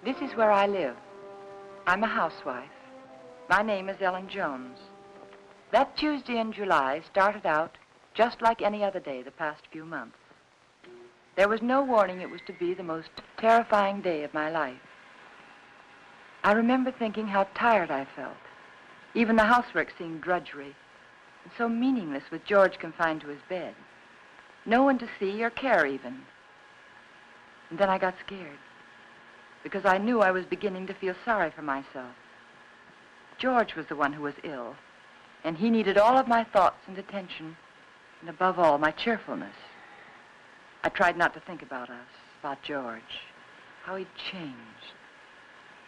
This is where I live. I'm a housewife. My name is Ellen Jones. That Tuesday in July started out just like any other day the past few months. There was no warning it was to be the most terrifying day of my life. I remember thinking how tired I felt. Even the housework seemed drudgery and so meaningless with George confined to his bed. No one to see or care even. And then I got scared, because I knew I was beginning to feel sorry for myself. George was the one who was ill, and he needed all of my thoughts and attention, and above all, my cheerfulness. I tried not to think about us, about George, how he'd changed.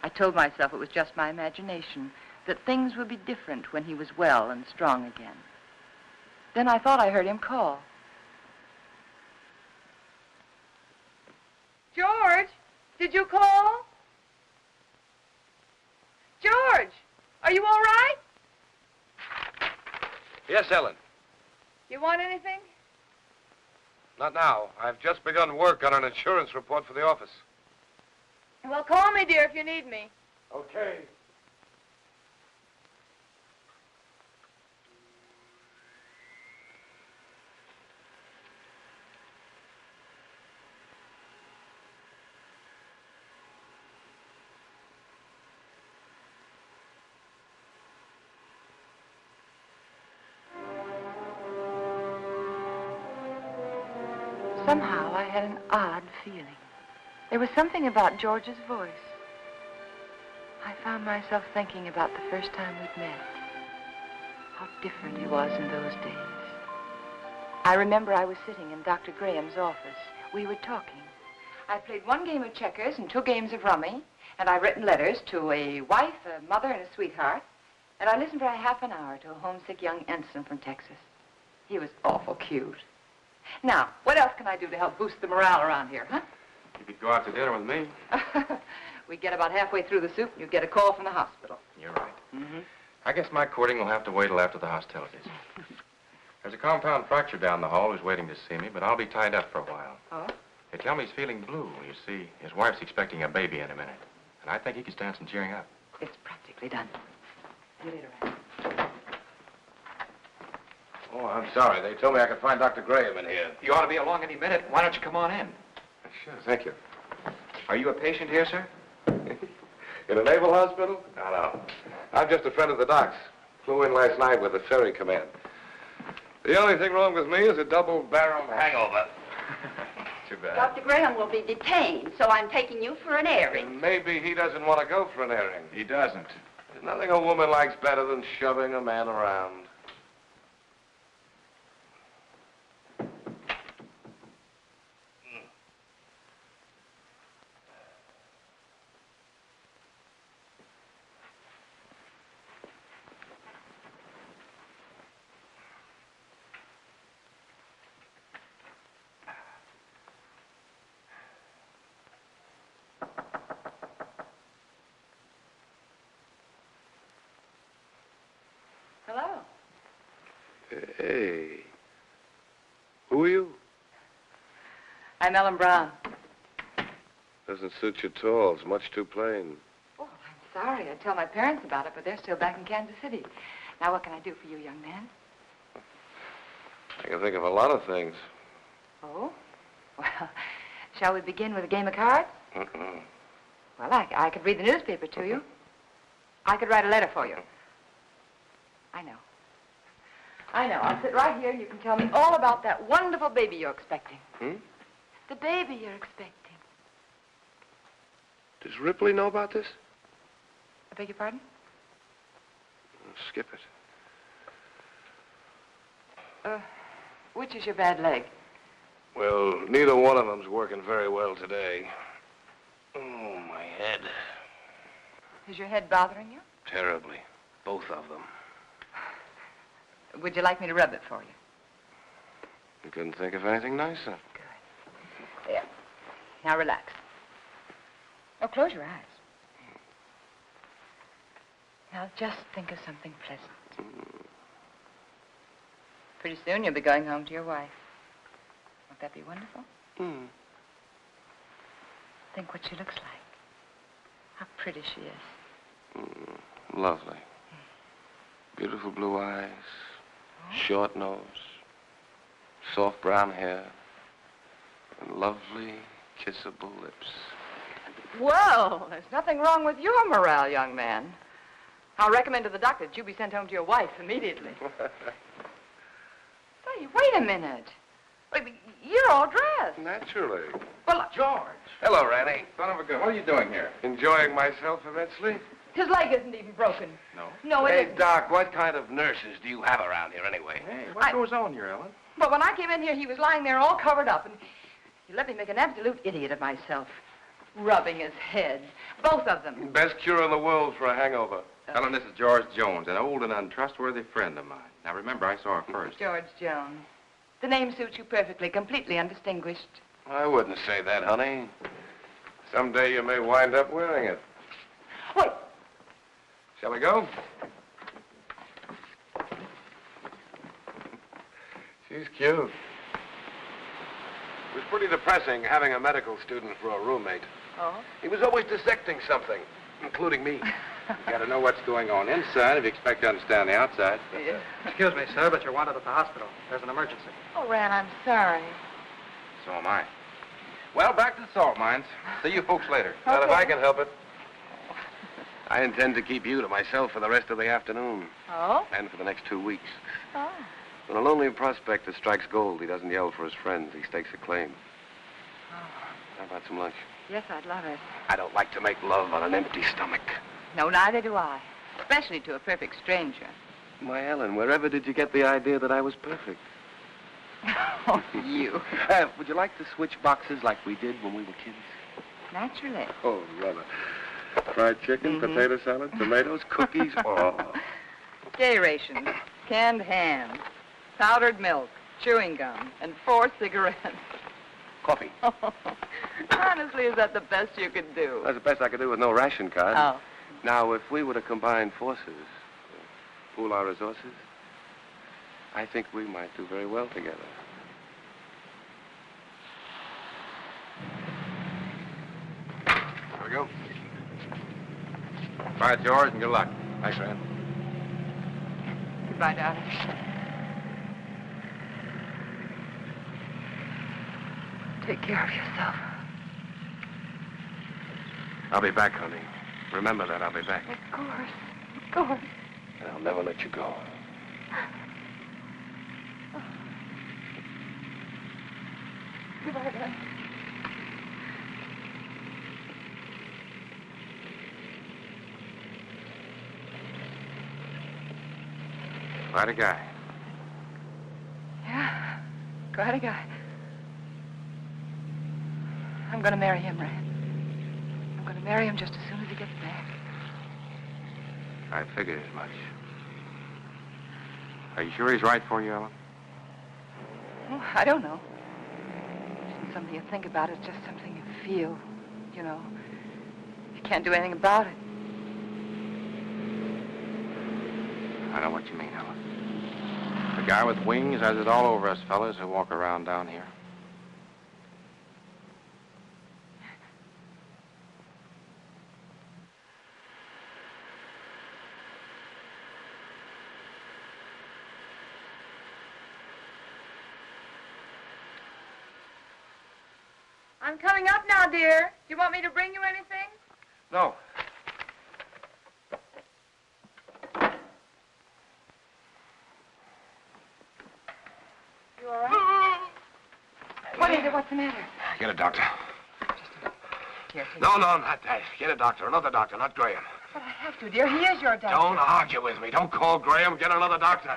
I told myself it was just my imagination, that things would be different when he was well and strong again. Then I thought I heard him call. George, did you call? George, are you all right? Yes, Ellen. You want anything? Not now. I've just begun work on an insurance report for the office. Well, call me, dear, if you need me. Okay. Somehow I had an odd feeling. There was something about George's voice. I found myself thinking about the first time we'd met. How different he was in those days. I remember I was sitting in Dr. Graham's office. We were talking. I played one game of checkers and 2 games of rummy, and I'd written letters to a wife, a mother, and a sweetheart, and I listened for a half an hour to a homesick young ensign from Texas. He was awful cute. Now, what else can I do to help boost the morale around here, huh? You could go out to dinner with me. We get about halfway through the soup, and you get a call from the hospital. You're right. Mm-hmm. I guess my courting will have to wait till after the hostilities. There's a compound fracture down the hall who's waiting to see me, but I'll be tied up for a while. Oh? They tell me he's feeling blue. You see, his wife's expecting a baby in a minute. And I think he could stand some cheering up. It's practically done. See you later, Ed. Oh, I'm sorry. They told me I could find Dr. Graham in here. You ought to be along any minute. Why don't you come on in? Sure, thank you. Are you a patient here, sir? In a naval hospital? No. I'm just a friend of the doc's. Flew in last night with the ferry command. The only thing wrong with me is a double-barreled hangover. Too bad. Dr. Graham will be detained, so I'm taking you for an airing. And maybe he doesn't want to go for an airing. He doesn't. There's nothing a woman likes better than shoving a man around. Hello. Hey. Who are you? I'm Ellen Brown. Doesn't suit you at all. It's much too plain. Oh, I'm sorry. I'd tell my parents about it, but they're still back in Kansas City. Now, what can I do for you, young man? I can think of a lot of things. Oh? Well, shall we begin with a game of cards? Well, I could read the newspaper to you. I could write a letter for you. I know. I'll sit right here and you can tell me all about that wonderful baby you're expecting. The baby you're expecting. Does Ripley know about this? I beg your pardon? Skip it. Which is your bad leg? Well, neither one of them's working very well today. Oh, my head. Is your head bothering you? Terribly. Both of them. Would you like me to rub it for you? You couldn't think of anything nicer. Good. There. Now relax. Oh, close your eyes. Now just think of something pleasant. Pretty soon you'll be going home to your wife. Won't that be wonderful? Think what she looks like. How pretty she is. Lovely. Beautiful blue eyes. Short nose. Soft brown hair. And lovely, kissable lips. Well, there's nothing wrong with your morale, young man. I'll recommend to the doctor that you be sent home to your wife immediately. Say, wait a minute. Wait, you're all dressed. Naturally. Well, George. Hello, Randy. Son of a gun. What are you doing here? Enjoying myself immensely? his leg isn't even broken. No. No, it Hey, isn't. Doc, what kind of nurses do you have around here anyway? Hey, what goes on here, Ellen? But when I came in here, he was lying there all covered up, and he let me make an absolute idiot of myself. Rubbing his head. Both of them. Best cure in the world for a hangover. Ellen, this is George Jones, an old and untrustworthy friend of mine. Now, remember, I saw her first. George Jones. The name suits you perfectly, completely undistinguished. I wouldn't say that, honey. Someday you may wind up wearing it. Wait. Shall we go? She's cute. It was pretty depressing having a medical student for a roommate. Oh? He was always dissecting something, including me. You got to know what's going on inside if you expect to understand the outside. Yeah. Excuse me, sir, but you're wanted at the hospital. There's an emergency. Oh, Ran, I'm sorry. So am I. Well, back to the salt mines. See you folks later. Not if I can help it. I intend to keep you to myself for the rest of the afternoon. Oh? And for the next 2 weeks. Oh. When a lonely prospector strikes gold, he doesn't yell for his friends. He stakes a claim. How about some lunch? Yes, I'd love it. I don't like to make love on an empty stomach. No, neither do I. Especially to a perfect stranger. My Ellen, wherever did you get the idea that I was perfect? Oh, you. Would you like to switch boxes like we did when we were kids? Naturally. Oh, brother. Fried chicken, potato salad, tomatoes, cookies. Oh. Day rations, canned hams, powdered milk, chewing gum, and 4 cigarettes. Coffee. Honestly, is that the best you could do? That's the best I could do with no ration card. Oh. Now, if we were to combine forces, pool our resources, I think we might do very well together. Here we go. Bye, George, and good luck. Thanks, Rand. Goodbye, darling. Take care of yourself. I'll be back, honey. Remember that, I'll be back. Of course. Of course. And I'll never let you go. Goodbye, darling. Quite a guy. Yeah, quite a guy. I'm going to marry him, Rand. I'm going to marry him just as soon as he gets back. I figured as much. Are you sure he's right for you, Ellen? Oh, I don't know. It isn't something you think about. It's just something you feel. You know, you can't do anything about it. I know what you mean, Ellen. The guy with wings has it all over us fellas who walk around down here. I'm coming up now, dear. Do you want me to bring you anything? No. You all right? What is it? What's the matter? Get a doctor. Here, take No, not that. Get a doctor. Another doctor, not Graham. But I have to, dear. He is your doctor. Don't argue with me. Don't call Graham. Get another doctor.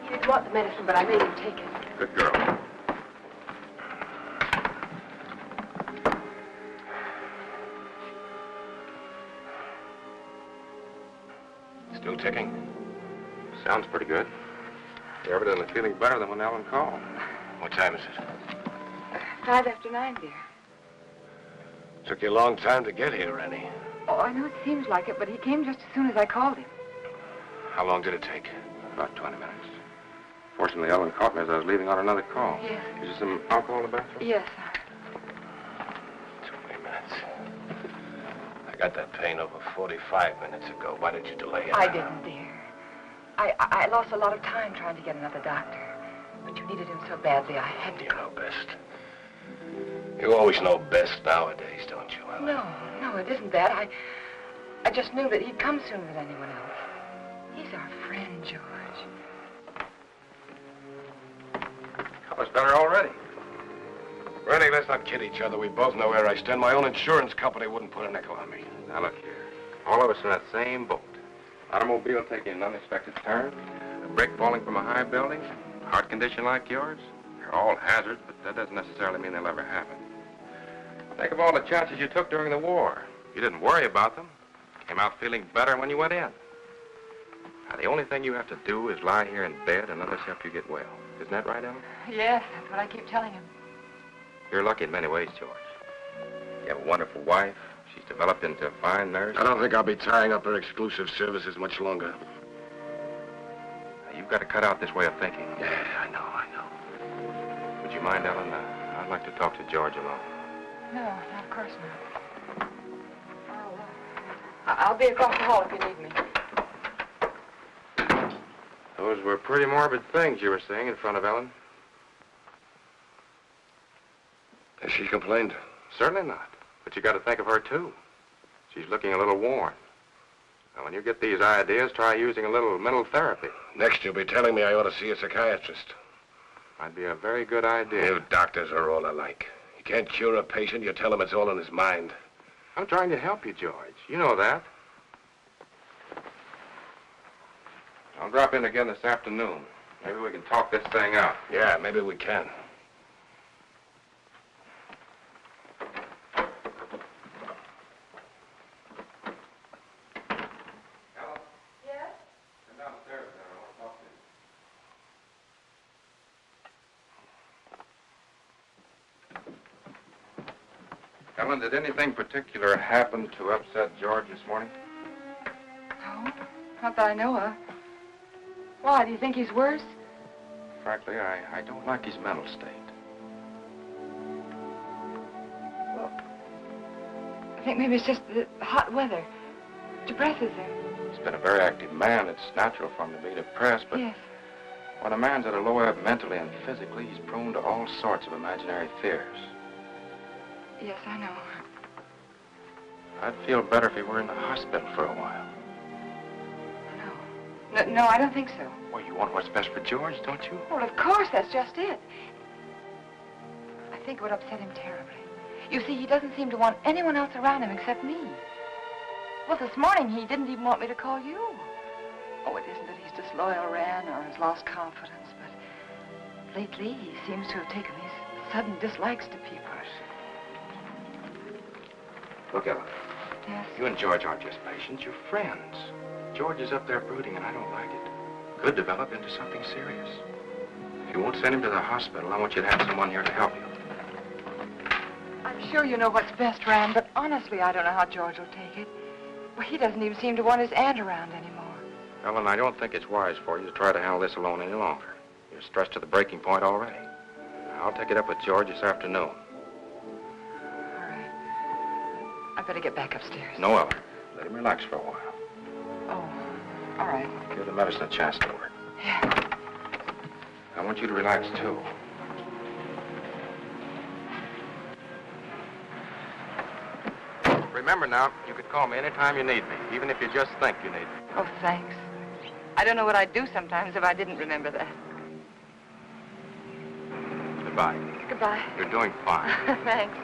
He didn't want the medicine, but I made him take it. Good girl. Still ticking? Sounds pretty good. You're evidently feeling better than when Ellen called. What time is it? 5 after 9, dear. Took you a long time to get here, Rennie. Oh, I know it seems like it, but he came just as soon as I called him. How long did it take? About 20 minutes. Fortunately, Ellen caught me as I was leaving on another call. Yes. Is there some alcohol in the bathroom? Yes. 20 minutes. I got that pain over 45 minutes ago. Why did you delay it? I didn't, dear. I lost a lot of time trying to get another doctor. But you needed him so badly, I had to You go. know best. You always know best nowadays, don't you, Ellen? No, it isn't that. I just knew that he'd come sooner than anyone else. He's our friend, George. Color's better already. Rennie, let's not kid each other. We both know where I stand. My own insurance company wouldn't put a nickel on me. Now, look here. All of us in that same boat. Automobile taking an unexpected turn, a brick falling from a high building, heart condition like yours. They're all hazards, but that doesn't necessarily mean they'll ever happen. Think of all the chances you took during the war. You didn't worry about them. Came out feeling better when you went in. Now, the only thing you have to do is lie here in bed and let us help you get well. Isn't that right, Ellen? Yes, that's what I keep telling him. You're lucky in many ways, George. You have a wonderful wife. She's developed into a fine nurse. I don't think I'll be tying up her exclusive services much longer. Now, you've got to cut out this way of thinking. Yeah, I know. Would you mind, Ellen? I'd like to talk to George alone. No, of course not. I'll be across the hall if you need me. Those were pretty morbid things you were saying in front of Ellen. Has she complained? Certainly not. But you got to think of her, too. She's looking a little worn. Now, when you get these ideas, try using a little mental therapy. Next, you'll be telling me I ought to see a psychiatrist. Might be a very good idea. You doctors are all alike. You can't cure a patient, you tell him it's all in his mind. I'm trying to help you, George. You know that. I'll drop in again this afternoon. Maybe we can talk this thing out. Yeah, maybe we can. Ellen? Yes? Come downstairs there. I want to talk to you. Ellen, did anything particular happen to upset George this morning? No, not that I know of. Why, do you think he's worse? Frankly, I don't like his mental state. Well, I think maybe it's just the hot weather. Depresses him. He's been a very active man. It's natural for him to be depressed, but Yes. when a man's at a low ebb mentally and physically, he's prone to all sorts of imaginary fears. Yes, I know. I'd feel better if he were in the hospital for a while. No, I don't think so. Well, you want what's best for George, don't you? Well, of course, that's just it. I think it would upset him terribly. You see, he doesn't seem to want anyone else around him except me. Well, this morning, he didn't even want me to call you. Oh, it isn't that he's disloyal, Ran, or has lost confidence, but lately, he seems to have taken these sudden dislikes to people. Look, Ellen, Yes. you and George aren't just patients, you're friends. George is up there brooding, and I don't like it. Could develop into something serious. If You won't send him to the hospital. I want you to have someone here to help you. I'm sure you know what's best, Ram, but honestly, I don't know how George will take it. Well, he doesn't even seem to want his aunt around anymore. Ellen, I don't think it's wise for you to try to handle this alone any longer. You're stressed to the breaking point already. I'll take it up with George this afternoon. All right. I better get back upstairs. No, Ellen. Let him relax for a while. Oh, all right. Give the medicine a chance to work. Yeah. I want you to relax, too. Remember now, you can call me anytime you need me, even if you just think you need me. Oh, thanks. I don't know what I'd do sometimes if I didn't remember that. Goodbye. Goodbye. You're doing fine. Thanks.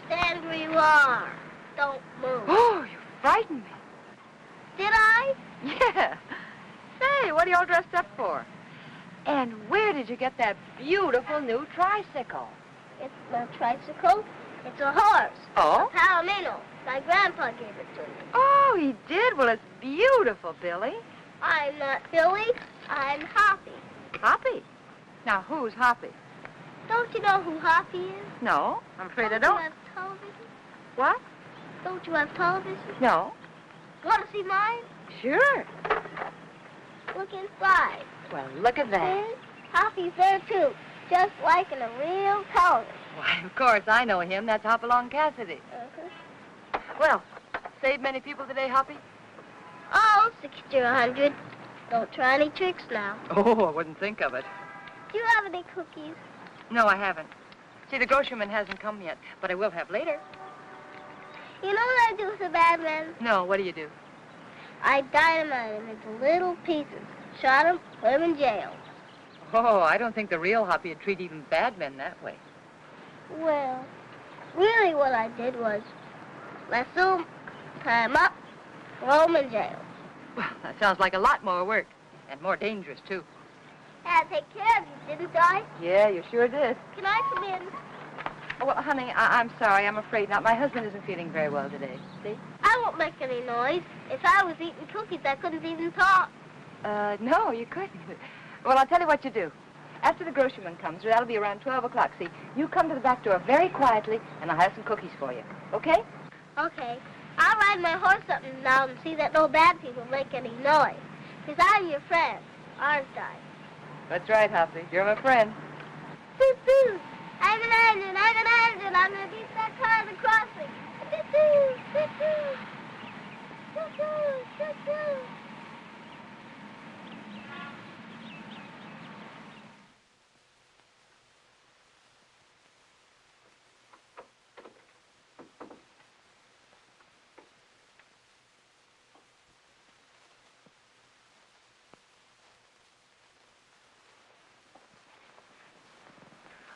Stand where you are. Don't move. Oh, you frightened me. Did I? Yeah. Say, what are you all dressed up for? And where did you get that beautiful new tricycle? It's not a tricycle. It's a horse. Oh? A Palomino. My grandpa gave it to me. Oh, he did? Well, it's beautiful, Billy. I'm not Billy. I'm Hoppy. Hoppy? Now, who's Hoppy? Don't you know who Hoppy is? No, I'm afraid I Don't don't. you have television? What? Don't you have television? No. Want to see mine? Sure. Look inside. Well, look at that. See? Hoppy's there, too. Just like in a real television. Why, of course, I know him. That's Hopalong Cassidy. Uh-huh. Well, saved many people today, Hoppy? Oh, 60 or 100. Don't try any tricks now. Oh, I wouldn't think of it. Do you have any cookies? No, I haven't. See, the grocerman hasn't come yet, but I will have later. You know what I do with a bad man? No, what do you do? I dynamite him into little pieces. Shot him, put him in jail. Oh, I don't think the real Hoppy would treat even bad men that way. Well, really what I did was lasso him, tie him up, throw him in jail. Well, that sounds like a lot more work, and more dangerous, too. Had to take care of you, didn't I? Yeah, you sure did. Can I come in? Oh, well, honey, I'm sorry. I'm afraid not. My husband isn't feeling very well today. See? I won't make any noise. If I was eating cookies, I couldn't even talk. No, you couldn't. Well, I'll tell you what you do. After the grocerman comes, that'll be around 12 o'clock. See, you come to the back door very quietly, and I'll have some cookies for you. Okay? Okay. I'll ride my horse up and down and see that no bad people make any noise. Because I'm your friend, aren't I? That's right, Hoppy. You're my friend. Boo-boo! I'm an engine, I'm going to beat that car at the crossing. Boo-boo! Boo-boo! Boo-boo! Boo-boo!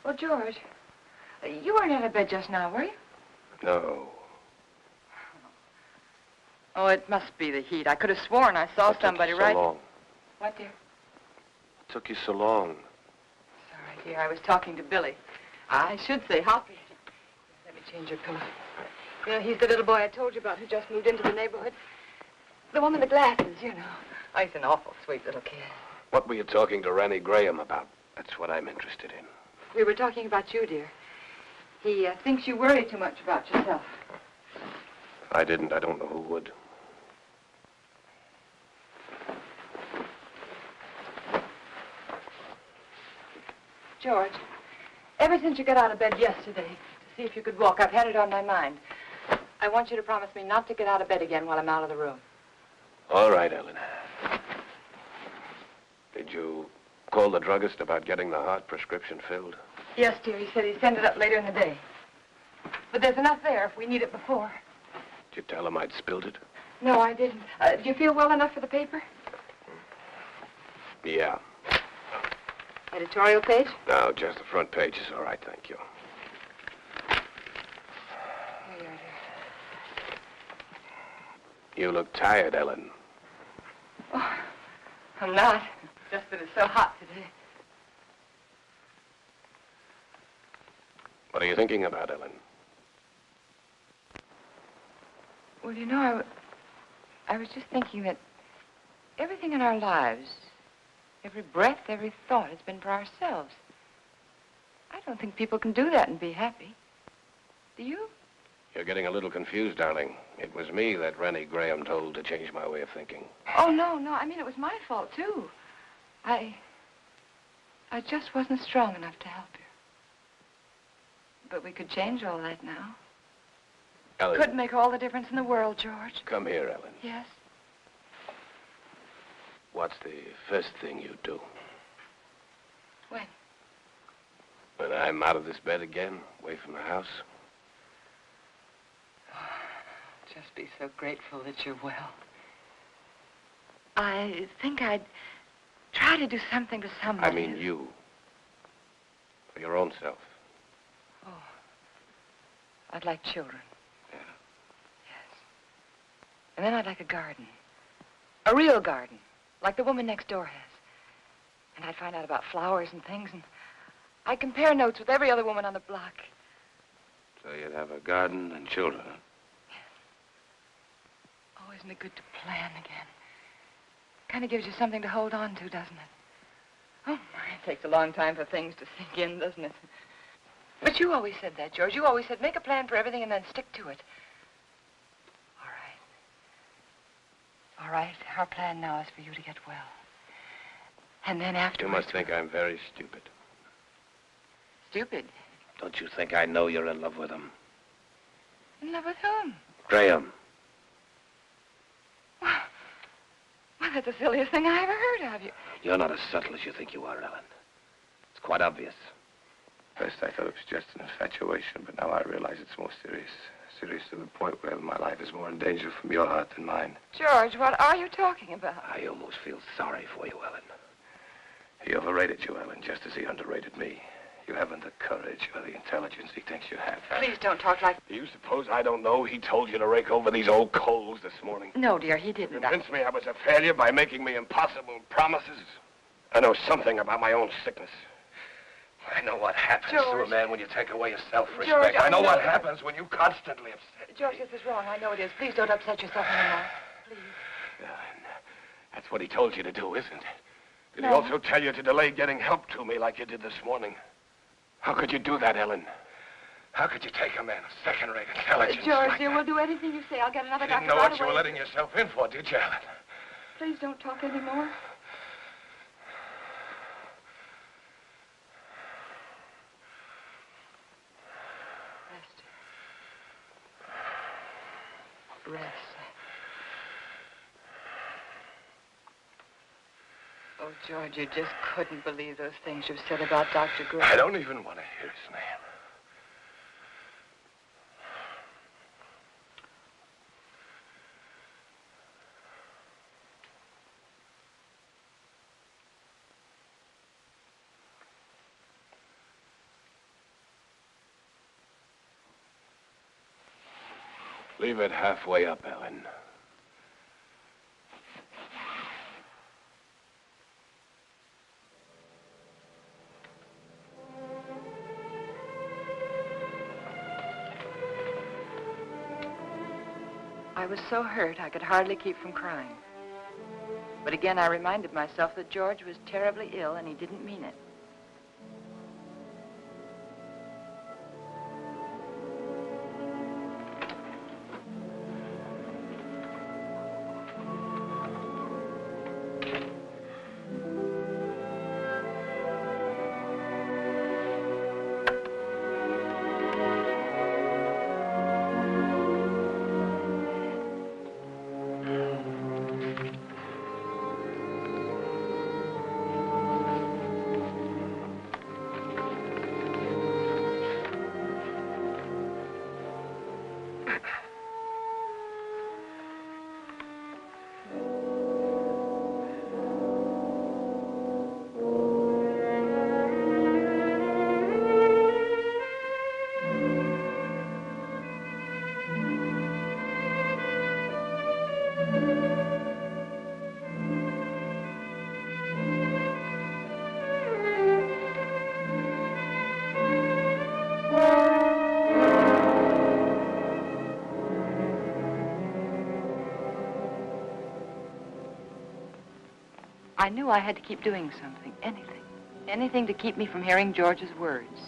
Well, George, you weren't out of bed just now, were you? No. Oh, it must be the heat. I could have sworn I saw somebody right... so long? What, dear? What took you so long? Sorry, dear. I was talking to Billy. I should say Hoppy. Let me change your pillow. You know, he's the little boy I told you about who just moved into the neighborhood. The one with the glasses, you know. Oh, he's an awful sweet little kid. What were you talking to Randy Graham about? That's what I'm interested in. We were talking about you, dear. He thinks you worry too much about yourself. If I didn't, I don't know who would. George, ever since you got out of bed yesterday to see if you could walk, I've had it on my mind. I want you to promise me not to get out of bed again while I'm out of the room. All right, Ellen. Did you call the druggist about getting the heart prescription filled? Yes, dear. He said he'd send it up later in the day. But there's enough there if we need it before. Did you tell him I'd spilled it? No, I didn't. Do you feel well enough for the paper? Yeah. Editorial page? No, just the front page is all right, thank you. Here you are, dear. You look tired, Ellen. Oh, I'm not. Just that it's so hot today. What are you thinking about, Ellen? Well, you know, I was just thinking that everything in our lives, every breath, every thought has been for ourselves. I don't think people can do that and be happy. Do you? You're getting a little confused, darling. It was me that Rennie Graham told to change my way of thinking. Oh, no. I mean, it was my fault, too. I just wasn't strong enough to help you. But we could change all that now. Ellen. Could make all the difference in the world, George. Come here, Ellen. Yes? What's the first thing you do? When? When I'm out of this bed again, away from the house? Just be so grateful that you're well. I think I'd try to do something for somebody. I mean you. For your own self. Oh. I'd like children. Yeah. Yes. And then I'd like a garden. A real garden. Like the woman next door has. And I'd find out about flowers and things, and I'd compare notes with every other woman on the block. So you'd have a garden and children, huh? Oh, isn't it good to plan again? Kind of gives you something to hold on to, doesn't it? Oh, my, it takes a long time for things to sink in, doesn't it? But you always said that, George. You always said, make a plan for everything and then stick to it. All right. All right, our plan now is for you to get well. And then afterwards... You must think I'm very stupid. Stupid? Don't you think I know you're in love with him? In love with whom? Graham. Well, that's the silliest thing I ever heard of you. You're not as subtle as you think you are, Ellen. It's quite obvious. First, I thought it was just an infatuation, but now I realize it's more serious. Serious to the point where my life is more in danger from your heart than mine. George, what are you talking about? I almost feel sorry for you, Ellen. He overrated you, Ellen, just as he underrated me. You haven't the courage or the intelligence he thinks you have. Please don't talk like... Do you suppose I don't know he told you to rake over these old coals this morning? No, dear, he didn't. Convinced me I was a failure by making me impossible promises. I know something about my own sickness. I know what happens to a George. man when you take away his self-respect. George, I know I know what happens when you constantly upset George, me. this is wrong. I know it is. Please don't upset yourself anymore. Please. That's what he told you to do, isn't it? Did No. he also tell you to delay getting help to me like you did this morning? How could you do that, Ellen? How could you take a man of second-rate intelligence George, like dear, that? we'll do anything you say. I'll get another You didn't doctor know right what you away. were letting yourself in for, did you, Ellen? Please don't talk anymore. Rest. Oh, George, you just couldn't believe those things you've said about Dr. Graham. I don't even want to hear his name. Leave it halfway up, Ellen. I was so hurt I could hardly keep from crying. But again, I reminded myself that George was terribly ill and he didn't mean it. I knew I had to keep doing something, anything. Anything to keep me from hearing George's words.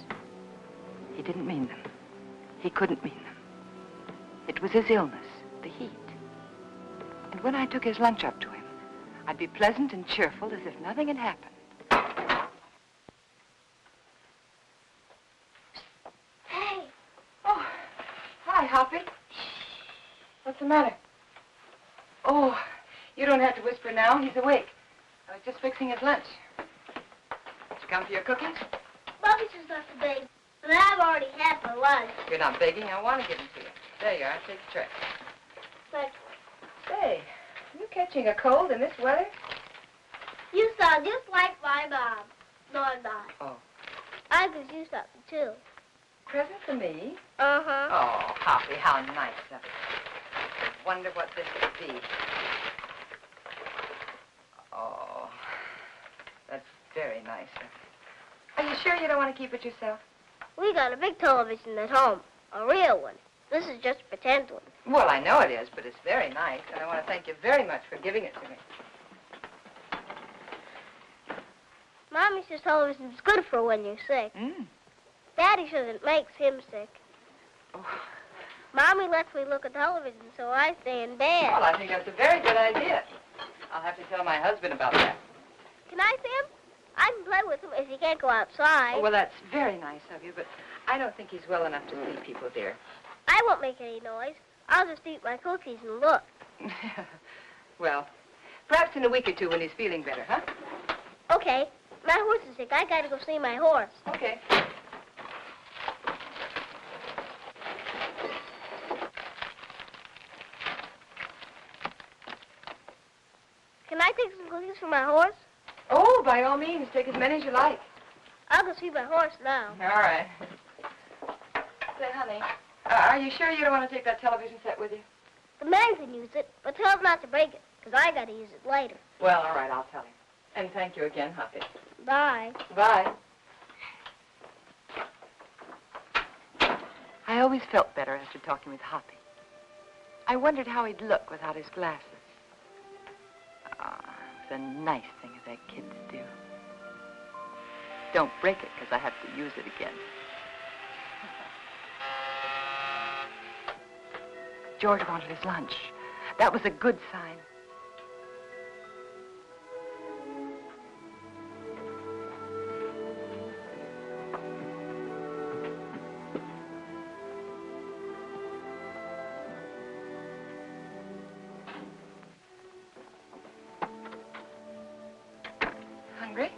He didn't mean them. He couldn't mean them. It was his illness, the heat. And when I took his lunch up to him, I'd be pleasant and cheerful as if nothing had happened. Hey. Oh, hi, Hoppy. What's the matter? Oh, you don't have to whisper now. He's awake. I was just fixing his lunch. Did you come for your cookies? Bobby's just left the bake, but I've already had my lunch. You're not begging. I want to give them to you. There you are. Take the tray. But Say, are you catching a cold in this weather? you sound just like my mom. No, I'm not. Oh. I could use something, too. Present for me? Uh-huh. Oh, Hoppy, how nice of you. I wonder what this could be. Oh, that's very nice of you. Are you sure you don't want to keep it yourself? We got a big television at home, a real one. This is just a pretend one. Well, I know it is, but it's very nice, and I want to thank you very much for giving it to me. Mommy says television's good for when you're sick. Daddy says it makes him sick. Oh. Mommy lets me look at television, so I stay in bed. Well, I think that's a very good idea. I'll have to tell my husband about that. Can I see him? I can play with him if he can't go outside. Oh, well, that's very nice of you, but I don't think he's well enough to see people, dear. I won't make any noise. I'll just eat my cookies and look. Well, perhaps in a week or two when he's feeling better, huh? Okay. My horse is sick. I gotta go see my horse. Okay. Can I take some cookies for my horse? Oh, by all means, take as many as you like. I'll go see my horse now. All right. Say, honey, are you sure you don't want to take that television set with you? The man can use it, but tell him not to break it, because I gotta use it later. Well, all right, I'll tell him. And thank you again, Hoppy. Bye. Bye. I always felt better after talking with Hoppy. I wondered how he'd look without his glasses. Ah, it's a nice thing that kids do. Don't break it, because I have to use it again. George wanted his lunch. That was a good sign. Hungry?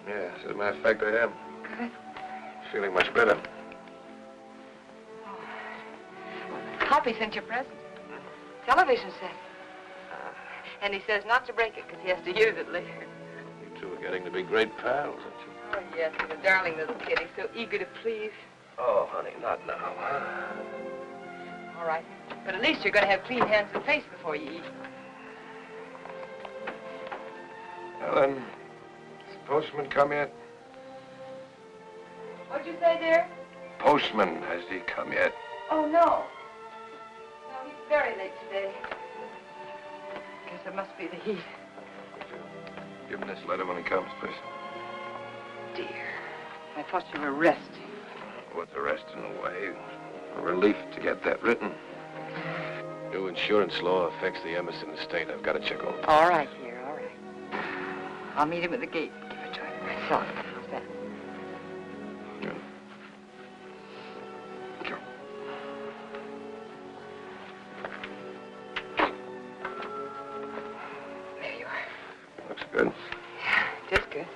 Yes, as a matter of fact, I am. Good. Feeling much better. Hoppy sent you a present. Television set. And he says not to break it because he has to use it later. You two are getting to be great pals, aren't you? Oh, yes, he's a darling little kid. He's so eager to please. Oh, honey, not now. All right. But at least you're going to have clean hands and face before you eat. Ellen, has the postman come yet? What'd you say, dear? Postman, has he come yet? Oh, no. No, he's very late today. Guess it must be the heat. Give him this letter when he comes, please. Dear, I thought you were resting. With the rest in the way. A relief to get that written. New insurance law affects the Emerson estate. I've got to check over. All right, dear, all right. I'll meet him at the gate. Give it to him myself. How's that? Good. Sure. There you are. Looks good. Yeah, it is good.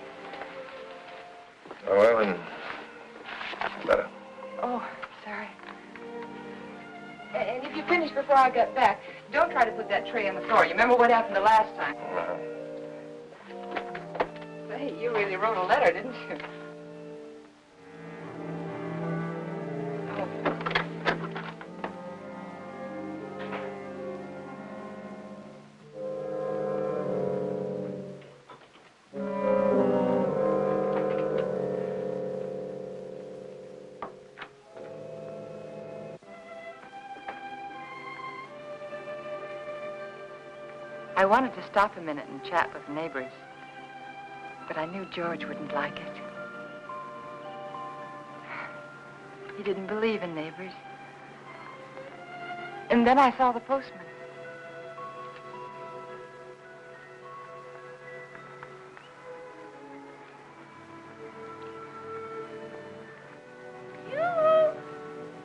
Oh, Ellen. Letter. Oh, sorry. And if you finish before I get back, don't try to put that tray on the floor. You remember what happened the last time? Say, you really wrote a letter, didn't you? I wanted to stop a minute and chat with the neighbors, but I knew George wouldn't like it. He didn't believe in neighbors. And then I saw the postman.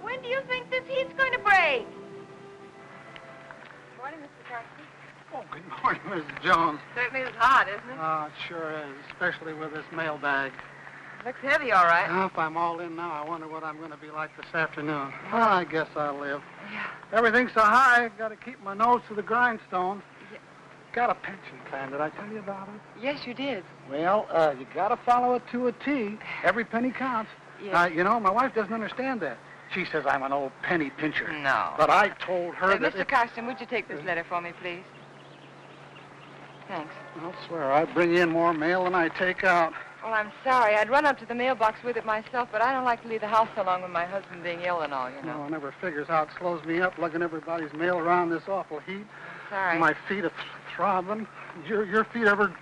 When do you think this heat's going to break? Morning, Mr. Carson. Oh, good morning, Mrs. Jones. Certainly is hot, isn't it? Oh, it sure is, especially with this mailbag. Looks heavy, all right. Now, if I'm all in now, I wonder what I'm going to be like this afternoon. Well, I guess I'll live. Yeah. Everything's so high, I've got to keep my nose to the grindstone. Yeah. Got a pension plan. Did I tell you about it? Yes, you did. Well, you got to follow it to a T. Every penny counts. Yes. You know, my wife doesn't understand that. She says I'm an old penny pincher. No. But I told her that Mr. Carson, would you take this letter for me, please? Thanks. I'll swear, I bring in more mail than I take out. Well, I'm sorry. I'd run up to the mailbox with it myself, but I don't like to leave the house so long with my husband being ill and all, you know. No, one never figures how it slows me up lugging everybody's mail around this awful heat. Sorry. My feet are throbbing. Your feet ever...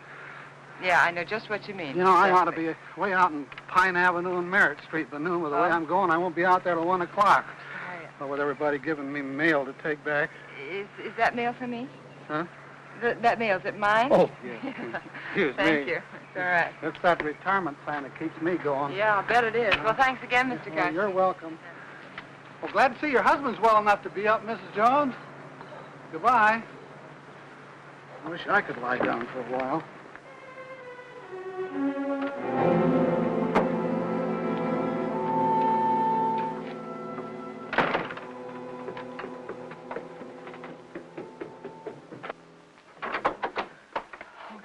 Yeah, I know just what you mean. You know, I ought to be way out in Pine Avenue and Merritt Street, but noon with the way I'm going, I won't be out there till 1 o'clock. Sorry. Well, with everybody giving me mail to take back. Is that mail for me? Huh? That mail, is it mine? Oh, yeah. Excuse me. Thank you. It's all right. It's that retirement plan that keeps me going. Yeah, I bet it is. Well, thanks again, Mr. Carson. You're welcome. Well, glad to see your husband's well enough to be up, Mrs. Jones. Goodbye. I wish I could lie down for a while.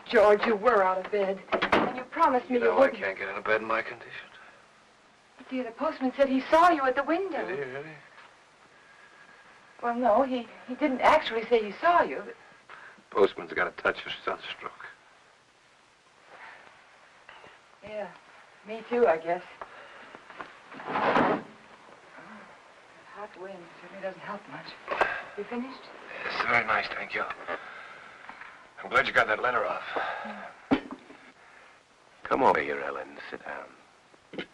George, you were out of bed. And you promised me you I wouldn't. can't get out of bed in my condition. But, dear, the postman said he saw you at the window. Did he, really? Well, no, he didn't actually say he saw you. But... Postman's got a touch of sunstroke. Yeah, me too, I guess. Hot wind certainly doesn't help much. You finished? It's very nice, thank you. I'm glad you got that letter off. Come over here, Ellen. Sit down.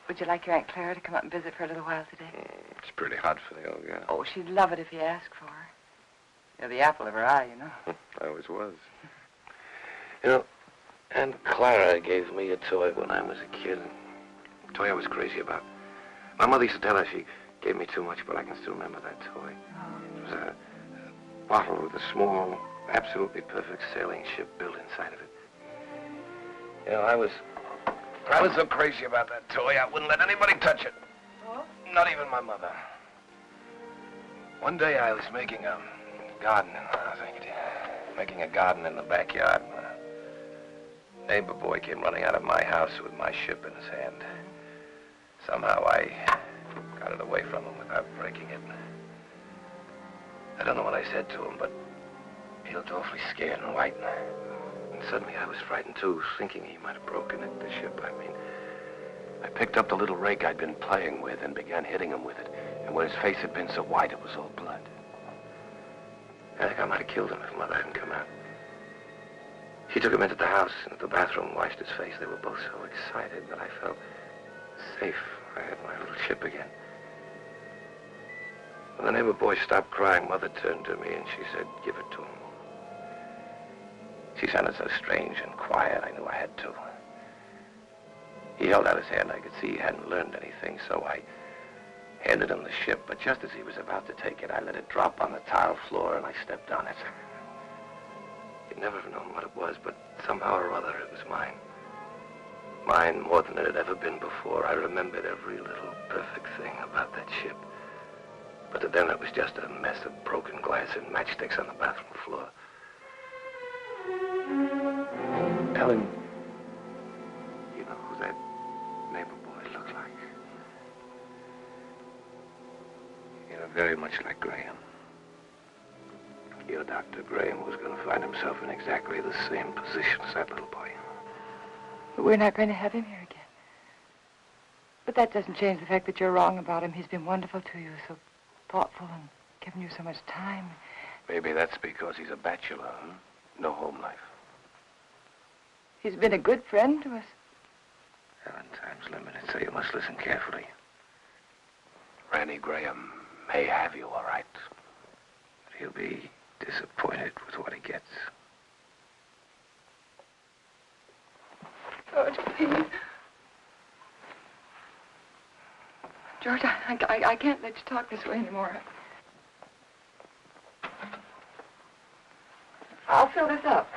Would you like your Aunt Clara to come up and visit for a little while today? It's pretty hot for the old gal. Oh, she'd love it if you asked for her. You're the apple of her eye, you know. I always was. You know, Aunt Clara gave me a toy when I was a kid. A toy I was crazy about. My mother used to tell her she gave me too much, but I can still remember that toy. It was a bottle with a small, absolutely perfect sailing ship built inside of it. You know, I was so crazy about that toy, I wouldn't let anybody touch it. Oh? Not even my mother. One day I was making a garden, making a garden in the backyard. A neighbor boy came running out of my house with my ship in his hand. Somehow I got it away from him without breaking it. I don't know what I said to him, but he looked awfully scared and white. And suddenly I was frightened too, thinking he might have broken it, the ship, I mean. I picked up the little rake I'd been playing with and began hitting him with it. And where his face had been so white, it was all blood. I think I might have killed him if Mother hadn't come out. She took him into the house, into the bathroom, washed his face. They were both so excited that I felt safe. I had my little ship again. When the neighbor boy stopped crying, Mother turned to me and she said, "Give it to him." She sounded so strange and quiet, I knew I had to. He held out his hand. I could see he hadn't learned anything, so I handed him the ship. But just as he was about to take it, I let it drop on the tile floor and I stepped on it. You'd never have known what it was, but somehow or other it was mine. Mine more than it had ever been before. I remembered every little perfect thing about that ship. But to them it was just a mess of broken glass and matchsticks on the bathroom floor. Ellen, you know who that neighbor boy looked like? You're very much like Graham. Your Dr. Graham was going to find himself in exactly the same position as that little boy. But we're not going to have him here again. But that doesn't change the fact that you're wrong about him. He's been wonderful to you, so thoughtful and given you so much time. Maybe that's because he's a bachelor, huh? No home life. He's been a good friend to us. Ellen, time's limited, so you must listen carefully. Randy Graham may have you, all right. But he'll be disappointed with what he gets. George, please. George, I can't let you talk this way anymore. I'll fill this up.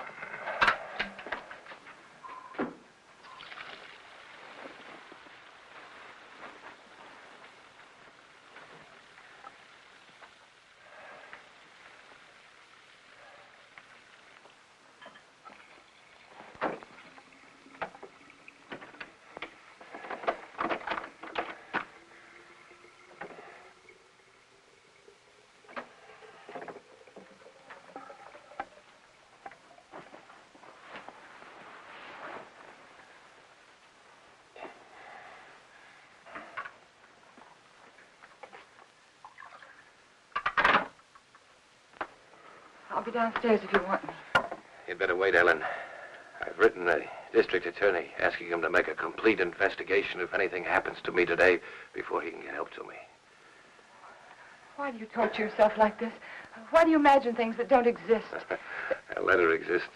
I'll be downstairs if you want me. You'd better wait, Ellen. I've written the district attorney asking him to make a complete investigation if anything happens to me today before he can get help to me. Why do you torture yourself like this? Why do you imagine things that don't exist? A letter exists.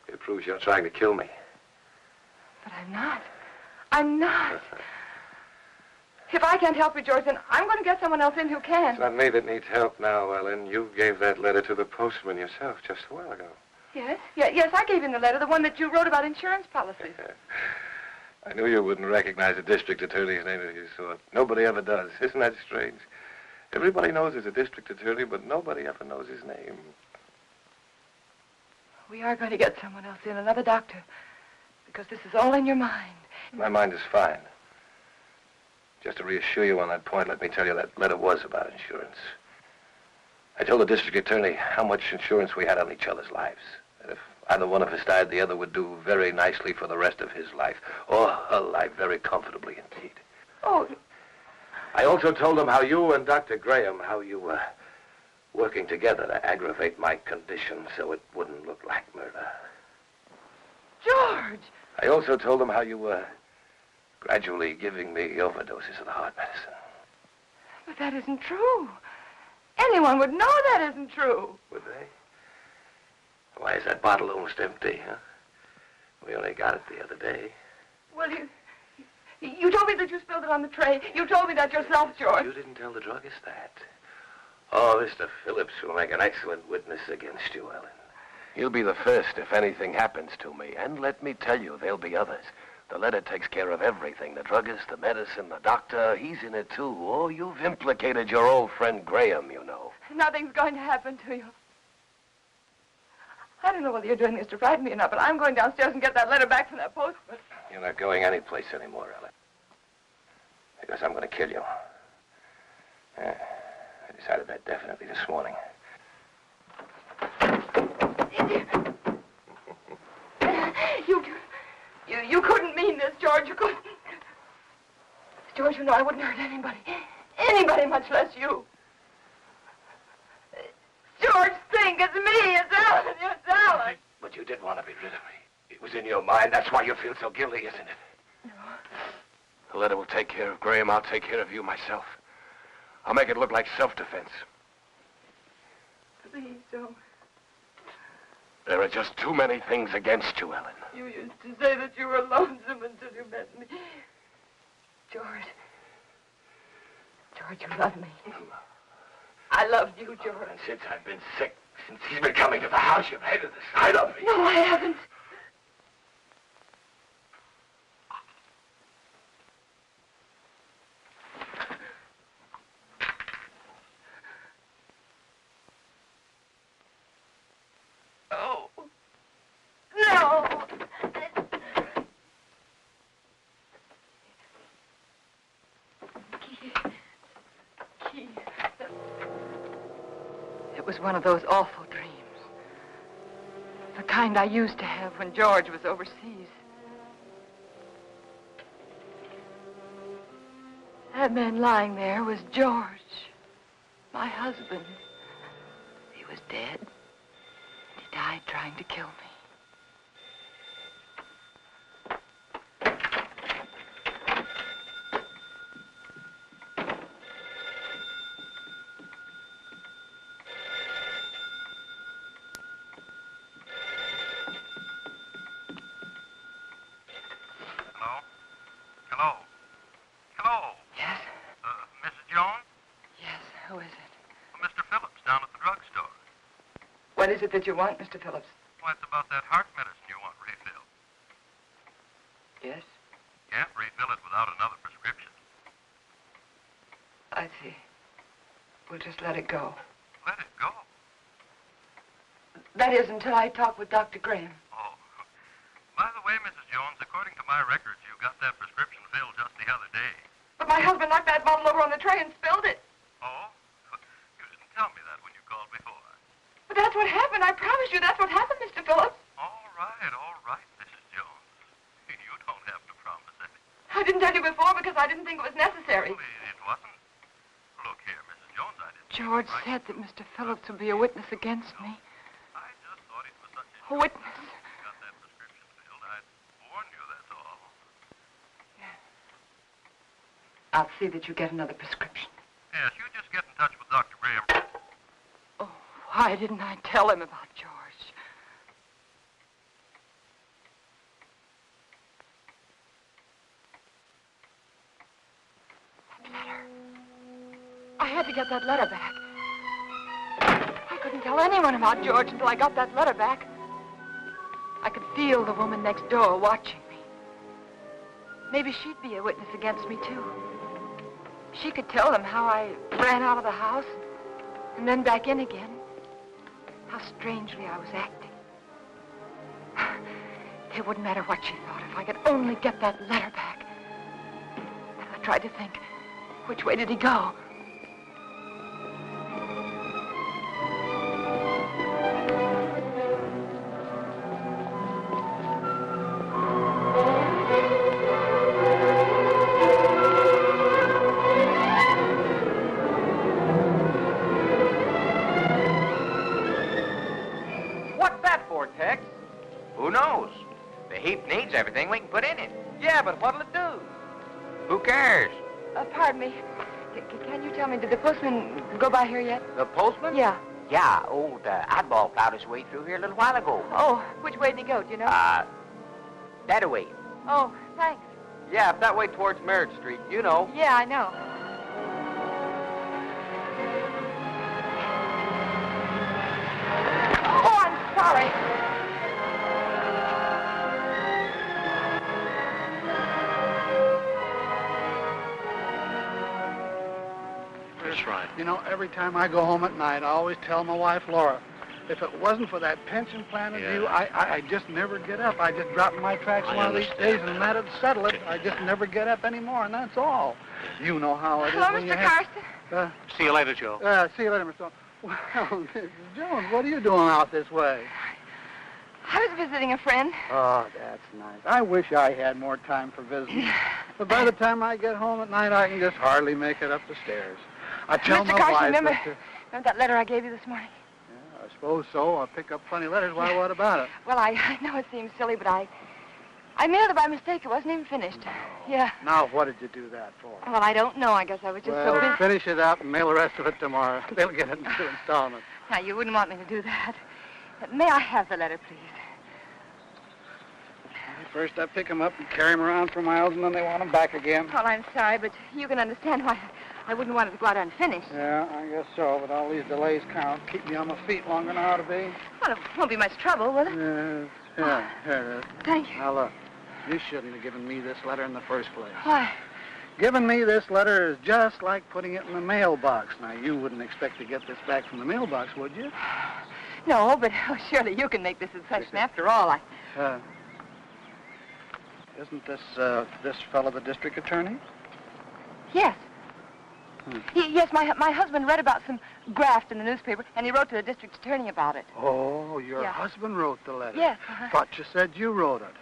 It proves you're trying to kill me. But I'm not. I'm not. If I can't help you, George, then I'm going to get someone else in who can. It's not me that needs help now, Ellen. You gave that letter to the postman yourself just a while ago. Yes? Yes, I gave him the letter, the one that you wrote about insurance policies. I knew you wouldn't recognize a district attorney's name if you saw it. Nobody ever does. Isn't that strange? Everybody knows there's a district attorney, but nobody ever knows his name. We are going to get someone else in, another doctor, because this is all in your mind. My mind is fine. Just to reassure you on that point, let me tell you that letter was about insurance. I told the district attorney how much insurance we had on each other's lives. That if either one of us died, the other would do very nicely for the rest of his life, or her life very comfortably indeed. Oh. I also told him how you and Dr. Graham, how you were working together to aggravate my condition so it wouldn't look like murder. George! I also told him how you were gradually giving me overdoses of the heart medicine. But that isn't true. Anyone would know that isn't true. Would they? Why is that bottle almost empty, huh? We only got it the other day. Well, you told me that you spilled it on the tray. You told me that yourself, George. You didn't tell the druggist that. Oh, Mr. Phillips will make an excellent witness against you, Ellen. He'll be the first if anything happens to me. And let me tell you, there'll be others. The letter takes care of everything. The druggist, the medicine, the doctor, he's in it too. Oh, you've implicated your old friend Graham, you know. Nothing's going to happen to you. I don't know whether you're doing this to frighten me or not, but I'm going downstairs and get that letter back from that postman. You're not going anyplace anymore, Ellen. Because I'm going to kill you. I decided that definitely this morning. You couldn't mean this, George. You couldn't. George, you know I wouldn't hurt anybody. Anybody, much less you. George, think, it's me, it's Ellen, it's Ellen. But you did want to be rid of me. It was in your mind. That's why you feel so guilty, isn't it? No. The letter will take care of Graham. I'll take care of you myself. I'll make it look like self-defense. Please don't. There are just too many things against you, Ellen. You used to say that you were lonesome until you met me. George. George, you love me. I loved you, George. And since I've been sick, since he's been coming to the house, you've hated the sight of me. No, I haven't. Oh. No. Keith. It was one of those awful dreams. The kind I used to have when George was overseas. That man lying there was George, my husband. He was dead. He died trying to kill me. What is it that you want, Mr. Phillips? Well, it's about that heart medicine you want refilled. Yes? Can't refill it without another prescription. I see. We'll just let it go. Let it go? That is, until I talk with Dr. Graham. Oh. By the way, Mrs. Jones, according to my records, you got that prescription filled just the other day. But my husband knocked that bottle over on the tray and spilled it. Oh? You didn't tell me that when you called before. But that's what happened. I promise you that's what happened, Mr. Phillips. All right, Mrs. Jones. You don't have to promise anything. I didn't tell you before because I didn't think it was necessary. Well, it wasn't. Look here, Mrs. Jones, I didn't... George said that Mr. Phillips would be a witness against me. I just thought it was such a witness. You got that prescription filled. I'd warn you, that's all. Yeah. I'll see that you get another prescription. Yes, you just get in touch with Dr. Graham. Why didn't I tell him about George? That letter. I had to get that letter back. I couldn't tell anyone about George until I got that letter back. I could feel the woman next door watching me. Maybe she'd be a witness against me, too. She could tell them how I ran out of the house and then back in again. How strangely I was acting. It wouldn't matter what she thought if I could only get that letter back. And I tried to think, which way did he go? Everything we can put in it. Yeah, but what'll it do? Who cares? Pardon me. Can you tell me, did the postman go by here yet? The postman? Yeah. Yeah, old Oddball plowed his way through here a little while ago. Oh, which way did he go, do you know? That way. Oh, thanks. Yeah, up that way towards Merritt Street, you know. Yeah, I know. Oh, I'm sorry. That's right. You know, every time I go home at night, I always tell my wife, Laura, if it wasn't for that pension plan of you, I just never get up. I just drop in my tracks one of these days, and that'd settle it. I just never get up anymore, and that's all. You know how it is. Hello, Mr. Carson. See you later, Joe. See you later, Mr. Jones. Well, Mrs. Jones, what are you doing out this way? I was visiting a friend. Oh, that's nice. I wish I had more time for visiting. But by the time I get home at night, I can just hardly make it up the stairs. I tell Mr. my Carson, wife remember that, that letter I gave you this morning? Yeah, I suppose so. I'll pick up funny letters. Why, what about it? Well, I know it seems silly, but I mailed it by mistake. It wasn't even finished. Yeah. Now, what did you do that for? Well, I don't know. I guess I was just so busy. Finish it up and mail the rest of it tomorrow. They'll get it in 2 installments. Now, you wouldn't want me to do that. May I have the letter, please? First, I pick them up and carry them around for miles, and then they want them back again. Well, I'm sorry, but you can understand why I wouldn't want it to go out unfinished. Yeah, I guess so, but all these delays count. Keep me on my feet longer than I ought to be. Well, it won't be much trouble, will it? Yeah, here it is. Thank you. Now, look, you shouldn't have given me this letter in the first place. Why? Giving me this letter is just like putting it in the mailbox. Now, you wouldn't expect to get this back from the mailbox, would you? No, but surely you can make this exception. After all, Isn't this fellow the district attorney? Yes. Yes, my husband read about some graft in the newspaper, and he wrote to the district attorney about it. Oh, your Yeah. husband wrote the letter? Yes. Thought you said you wrote it.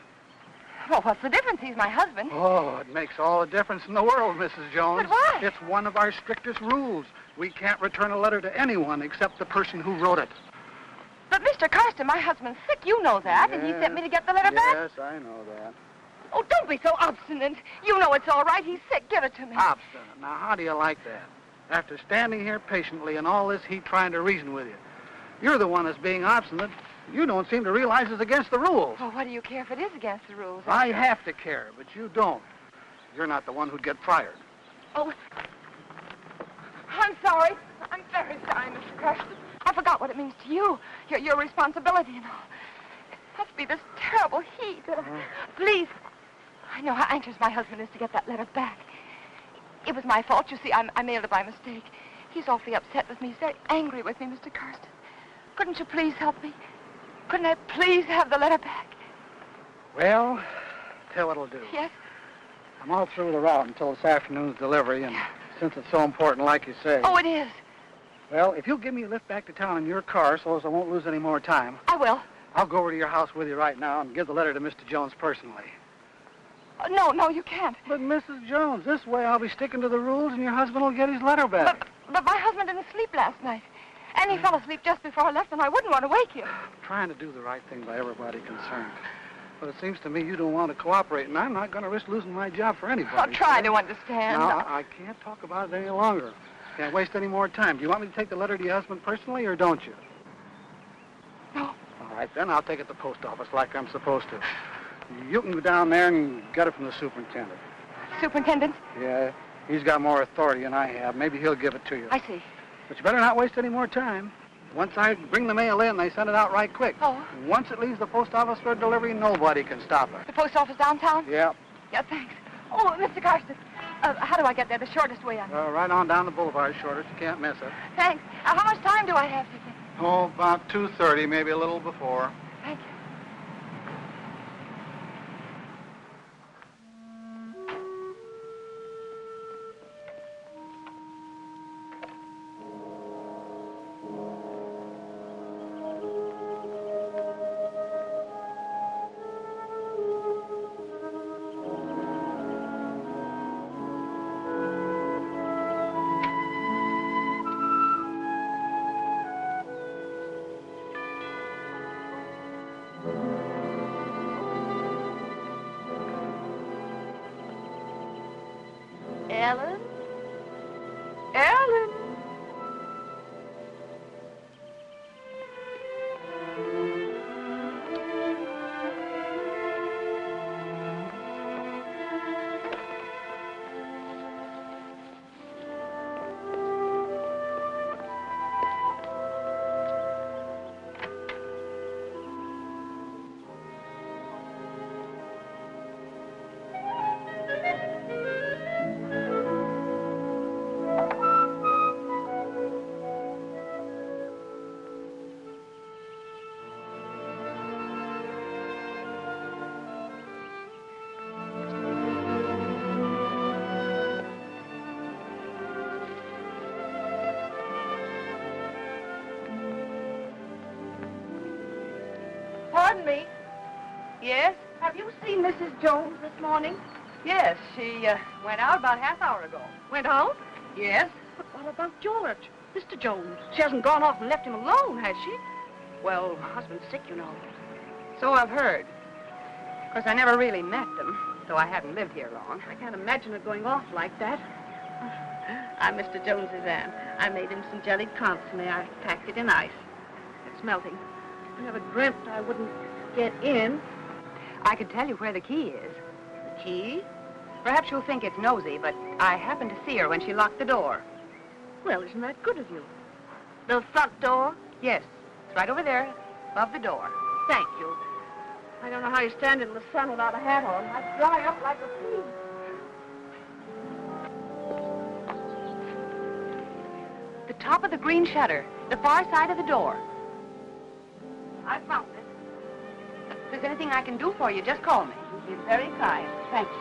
Well, what's the difference? He's my husband. Oh, it makes all the difference in the world, Mrs. Jones. But why? It's one of our strictest rules. We can't return a letter to anyone except the person who wrote it. But, Mr. Carson, my husband's sick. You know that. And he sent me to get the letter back. Yes, I know that. Oh, don't be so obstinate. You know it's all right. He's sick. Give it to me. Obstinate. Now, how do you like that? After standing here patiently and all this heat trying to reason with you. You're the one that's being obstinate. You don't seem to realize it's against the rules. Well, what do you care if it is against the rules? I have to care, but you don't. You're not the one who'd get fired. Oh, I'm sorry. I'm very sorry, Mr. Carson. I forgot what it means to you. Your responsibility and all. It must be this terrible heat. Please. I know how anxious my husband is to get that letter back. It was my fault. You see, I mailed it by mistake. He's awfully upset with me. He's very angry with me, Mr. Carson. Couldn't you please help me? Couldn't I please have the letter back? Well, tell what I'll do. Yes? I'm all through the route until this afternoon's delivery, and since it's so important, like you say... Oh, it is. Well, if you'll give me a lift back to town in your car so as I won't lose any more time... I will. I'll go over to your house with you right now and give the letter to Mr. Jones personally. No, you can't. But, Mrs. Jones, this way I'll be sticking to the rules and your husband will get his letter back. But my husband didn't sleep last night. And he fell asleep just before I left, and I wouldn't want to wake him. I'm trying to do the right thing by everybody concerned. But it seems to me you don't want to cooperate, and I'm not going to risk losing my job for anybody. I'll try to understand. Now, I can't talk about it any longer. Can't waste any more time. Do you want me to take the letter to your husband personally, or don't you? No. All right, then I'll take it to the post office like I'm supposed to. You can go down there and get it from the superintendent. Superintendent? Yeah, he's got more authority than I have. Maybe he'll give it to you. I see. But you better not waste any more time. Once I bring the mail in, they send it out right quick. Oh. Once it leaves the post office for delivery, nobody can stop it. The post office downtown? Yeah. Yeah, thanks. Oh, Mr. Carson, how do I get there? The shortest way on. Right on down the boulevard, shortest. You can't miss it. Thanks. How much time do I have, do you think? Oh, about 2:30, maybe a little before. Thank you. Ellen? Ellen? Pardon me. Yes? Have you seen Mrs. Jones this morning? Yes, she went out about half hour ago. Went out? Yes? But what about George? Mr. Jones. She hasn't gone off and left him alone, has she? Well, her husband's sick, you know. So I've heard. Of course, I never really met them, though I haven't lived here long. I can't imagine her going off like that. I'm Mr. Jones's aunt. I made him some jellied consomme. I packed it in ice. It's melting. I never dreamt I wouldn't get in. I could tell you where the key is. The key? Perhaps you'll think it's nosy, but I happened to see her when she locked the door. Well, isn't that good of you? The front door? Yes, it's right over there, above the door. Thank you. I don't know how you stand in the sun without a hat on. I'd dry up like a pea. The top of the green shutter, the far side of the door. I found it. If there's anything I can do for you, just call me. You've been very kind. Thank you.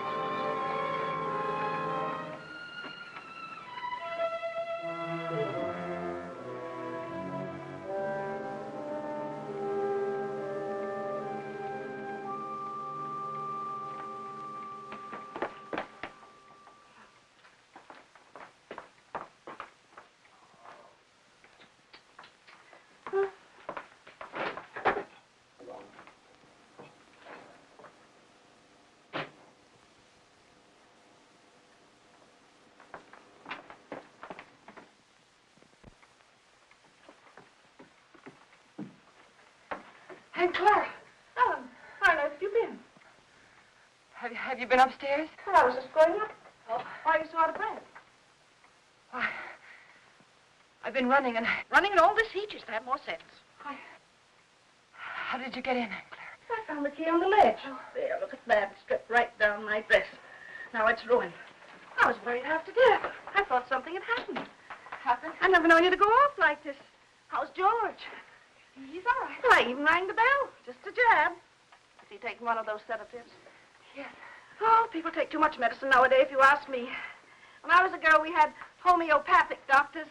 Aunt Clara. Ellen, where on earth have you been? Have you been upstairs? Well, I was just going up. Oh, why are you so out of breath? Why, I've been running and... Running in all this heat used to have more sense. How did you get in, Aunt Clara? I found the key on the ledge. There, look at that. It stripped right down my dress. Now it's ruined. I was worried half to death. I thought something had happened. Happened? I never known you to go off like this. How's George? He's all right. Well, I even rang the bell. Just a jab. Is he taking one of those sedatives? Yes. Oh, people take too much medicine nowadays, if you ask me. When I was a girl, we had homeopathic doctors.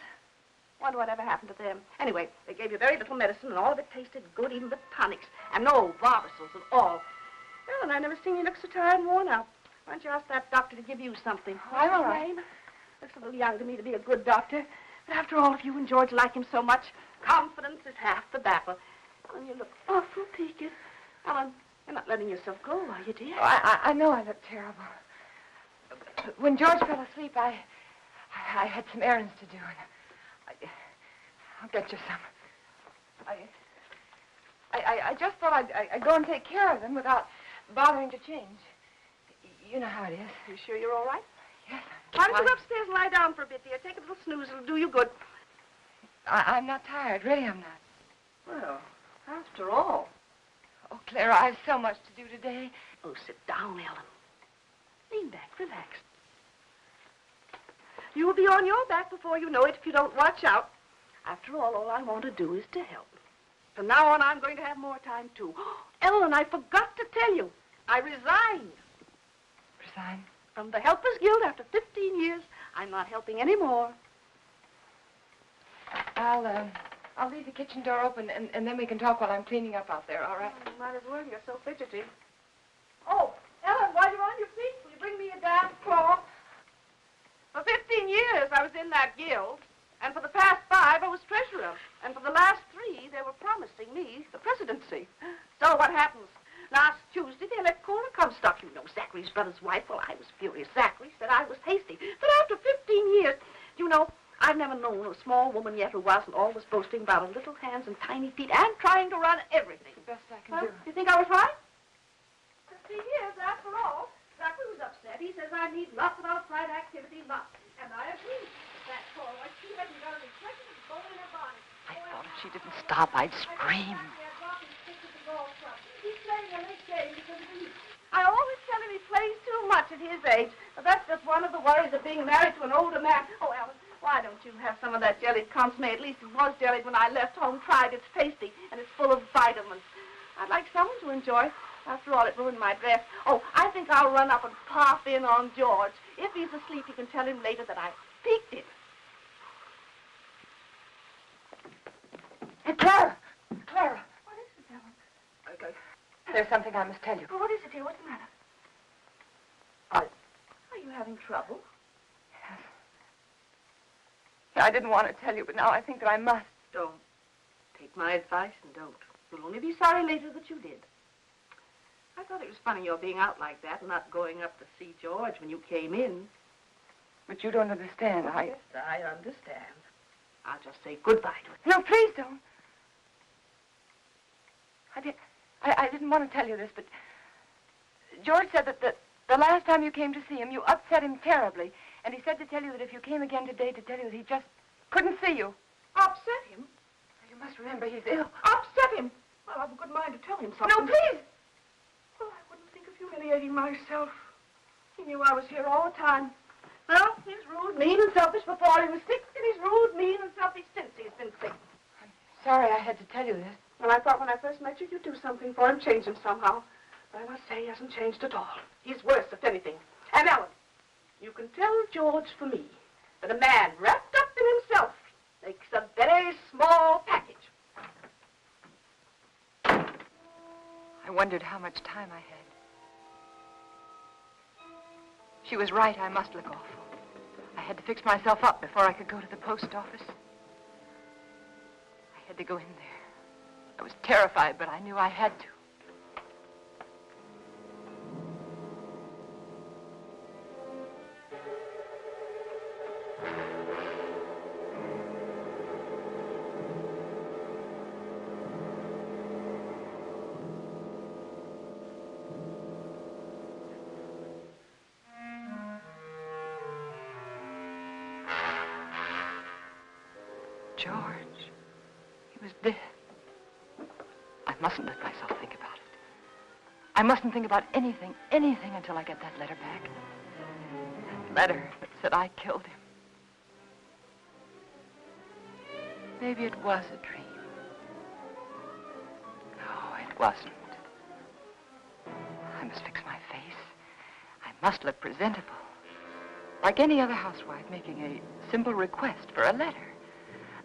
Wonder what ever happened to them. Anyway, they gave you very little medicine, and all of it tasted good, even the tonics. And no barbitals at all. Well, and I never seen you look so tired and worn out. Why don't you ask that doctor to give you something? I'm all right. Looks a little young to me to be a good doctor. But after all, if you and George like him so much, confidence is half the battle. And you look awful peaked. Ellen, you're not letting yourself go, are you, dear? Oh, I know I look terrible. When George fell asleep, I had some errands to do, and I'll get you some. I just thought I'd go and take care of them without bothering to change. You know how it is. You sure you're all right? Yes. Why don't you go upstairs and lie down for a bit, dear? Take a little snooze. It'll do you good. I'm not tired. Really, I'm not. Well, after all. Oh, Clara, I have so much to do today. Oh, sit down, Ellen. Lean back. Relax. You'll be on your back before you know it if you don't watch out. After all I want to do is to help. From now on, I'm going to have more time, too. Ellen, I forgot to tell you. I resigned. Resign? From the Helpers Guild after 15 years. I'm not helping anymore. I'll leave the kitchen door open, and then we can talk while I'm cleaning up out there, all right? Oh, you might as well. You're so fidgety. Oh, Ellen, while you're on your feet, will you bring me a damp cloth? For 15 years, I was in that guild. And for the past 5, I was treasurer. And for the last 3, they were promising me the presidency. So what happens? Last Tuesday, they let Cora Comstock. You know Zachary's brother's wife. Well, I was furious. Zachary said I was hasty. But after 15 years, you know, I've never known a small woman yet who wasn't always boasting about her little hands and tiny feet and trying to run everything. The best I can do. You think I was right? 15 years, after all. Zachary was upset. He says I need lots of outside activity, lots. And I agree. That Cora, she hasn't got a reflection of bone in her body. I thought if she didn't stop, I'd scream. He's playing a late game because of me. I always tell him he plays too much at his age. But that's just one of the worries of being married to an older man. Oh, Ellen, why don't you have some of that jellied consomme? At least it was jellied when I left home. Tried. It's tasty, and it's full of vitamins. I'd like someone to enjoy. After all, it ruined my dress. Oh, I think I'll run up and pop in on George. If he's asleep, you can tell him later that I peeked him. Hey, Clara! Clara! What is it, Ellen? Okay. There's something I must tell you. Oh, what is it, dear? What's the matter? Are you having trouble? Yes. I didn't want to tell you, but now I think that I must. Don't. Take my advice and don't. You'll only be sorry later that you did. I thought it was funny your being out like that and not going up to see George when you came in. But you don't understand. Yes, I understand. I'll just say goodbye to it. No, please don't. I didn't want to tell you this, but George said that the last time you came to see him, you upset him terribly. And he said to tell you that if you came again today, to tell you that he just couldn't see you. Upset him? You must remember he's ill. Upset him? Well, I've a good mind to tell him something. No, please! Well, I wouldn't think of humiliating myself. He knew I was here all the time. Well, he's rude, mean, and selfish before he was sick, and he's rude, mean, and selfish since he's been sick. I'm sorry I had to tell you this. Well, I thought when I first met you, you'd do something for him, change him somehow. But I must say he hasn't changed at all. He's worse, if anything. And Ellen, you can tell George for me that a man wrapped up in himself makes a very small package. I wondered how much time I had. She was right. I must look awful. I had to fix myself up before I could go to the post office. I had to go in there. I was terrified, but I knew I had to. George. He was dead. I mustn't let myself think about it. I mustn't think about anything until I get that letter back. That letter that said I killed him. Maybe it was a dream. No, it wasn't. I must fix my face. I must look presentable. Like any other housewife making a simple request for a letter.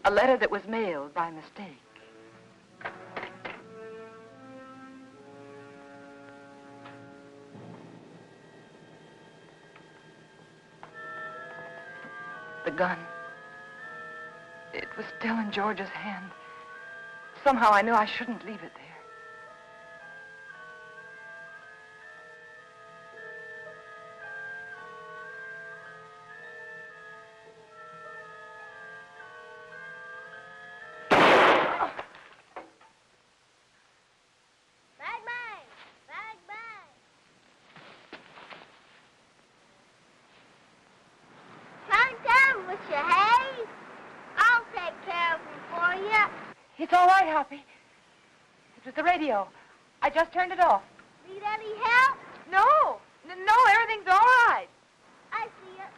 A letter that was mailed by mistake. The gun. It was still in George's hand. Somehow I knew I shouldn't leave it there. It's all right, Hoppy. It was the radio. I just turned it off. Need any help? No, everything's all right. I see it.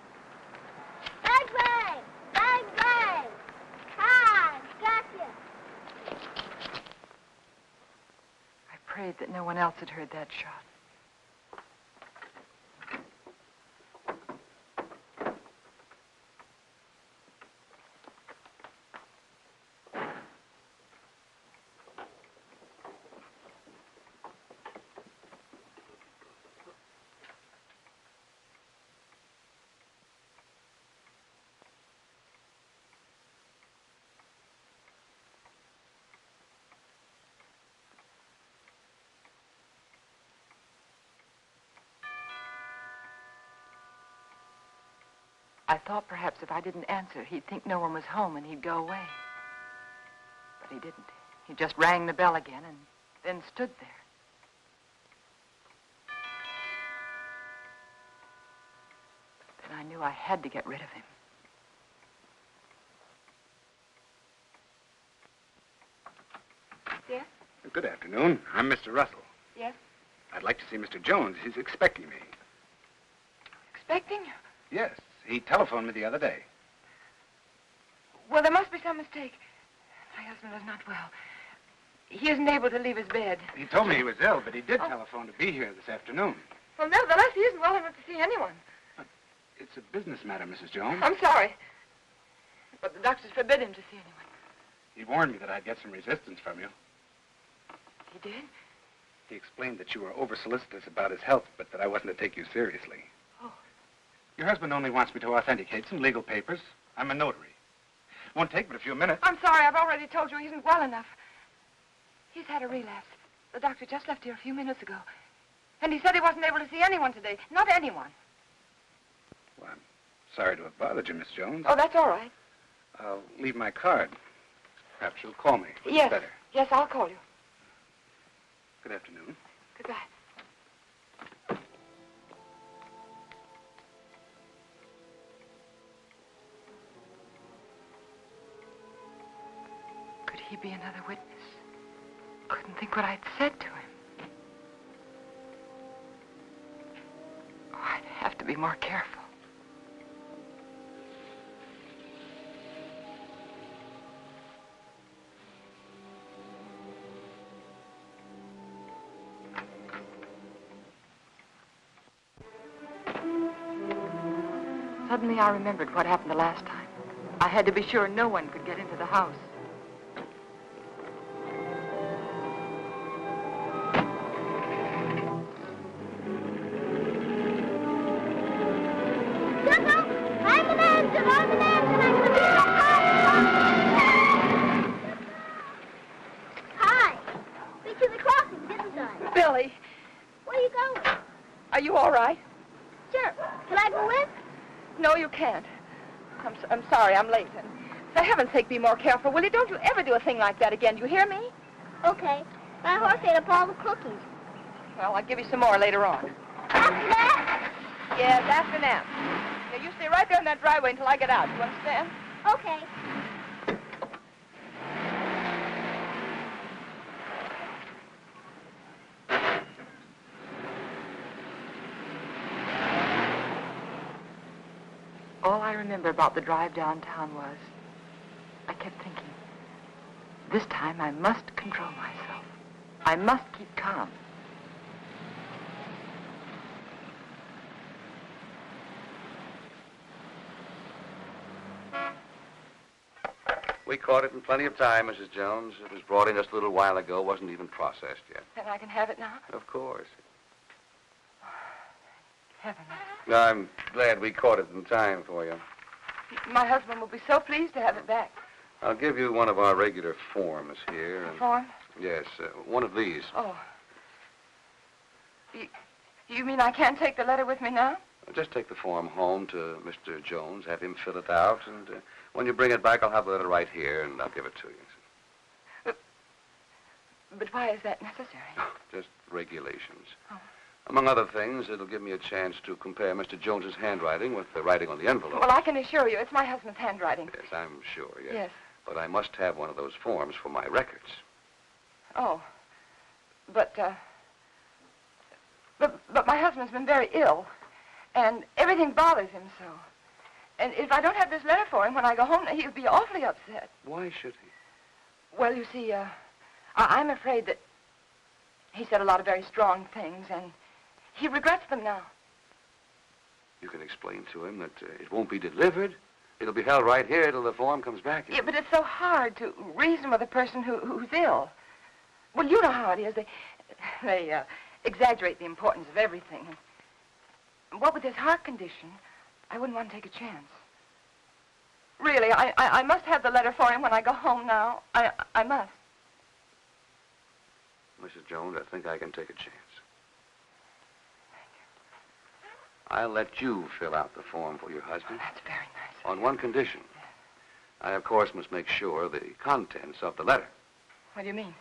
Bang, bang! Bang, bang! Hi, gotcha. I prayed that no one else had heard that shot. I thought perhaps if I didn't answer, he'd think no one was home and he'd go away. But he didn't. He just rang the bell again and then stood there. Then I knew I had to get rid of him. Yes? Good afternoon. I'm Mr. Russell. Yes? I'd like to see Mr. Jones. He's expecting me. Expecting? Yes. He telephoned me the other day. Well, there must be some mistake. My husband is not well. He isn't able to leave his bed. He told me he was ill, but he did telephone to be here this afternoon. Well, nevertheless, he isn't well enough to see anyone. But it's a business matter, Mrs. Jones. I'm sorry. But the doctors forbid him to see anyone. He warned me that I'd get some resistance from you. He did? He explained that you were over-solicitous about his health, but that I wasn't to take you seriously. Oh. Your husband only wants me to authenticate some legal papers. I'm a notary. Won't take but a few minutes. I'm sorry. I've already told you he isn't well enough. He's had a relapse. The doctor just left here a few minutes ago. And he said he wasn't able to see anyone today. Not anyone. Well, I'm sorry to have bothered you, Miss Jones. Oh, that's all right. I'll leave my card. Perhaps you'll call me. Yes. Better. Yes, I'll call you. Good afternoon. Goodbye. Could he be another witness? Couldn't think what I'd said to him. Oh, I'd have to be more careful. Suddenly I remembered what happened the last time. I had to be sure no one could get into the house. Hi. Been to the crossing, didn't I? Billy, Where are you going? are you all right? Sure. Can I go with? No, you can't. I'm sorry, I'm late. And for heaven's sake, be more careful, will you? Don't you ever do a thing like that again. Do you hear me? Okay. My horse ate up all the cookies. Well, I'll give you some more later on. After that? Yes, after nap. Yeah, you stay right there in that driveway until I get out. You understand? Okay. All I remember about the drive downtown was I kept thinking, this time I must control myself. I must keep calm. We caught it in plenty of time, Mrs. Jones. It was brought in just a little while ago. Wasn't even processed yet. Then I can have it now? Of course. Heavens. I'm glad we caught it in time for you. My husband will be so pleased to have it back. I'll give you one of our regular forms here. A form? Yes, one of these. Oh. You mean I can't take the letter with me now? Just take the form home to Mr. Jones, have him fill it out, and when you bring it back, I'll have the letter right here, and I'll give it to you. But why is that necessary? Just regulations. Oh. Among other things, it'll give me a chance to compare Mr. Jones's handwriting with the writing on the envelope. Well, I can assure you it's my husband's handwriting. Yes, I'm sure, yes. Yes. But I must have one of those forms for my records. Oh. But my husband's been very ill, and everything bothers him so. And if I don't have this letter for him when I go home, he'll be awfully upset. Why should he? Well, you see, I'm afraid that he said a lot of very strong things, and he regrets them now. You can explain to him that it won't be delivered. It'll be held right here till the form comes back. Yeah, but it's so hard to reason with a person who's ill. Well, you know how it is. They exaggerate the importance of everything. And what with his heart condition, I wouldn't want to take a chance. Really, I must have the letter for him when I go home now. I must. Mrs. Jones, I think I can take a chance. I'll let you fill out the form for your husband. That's very nice. On one condition. I, of course, must make sure the contents of the letter. What do you mean?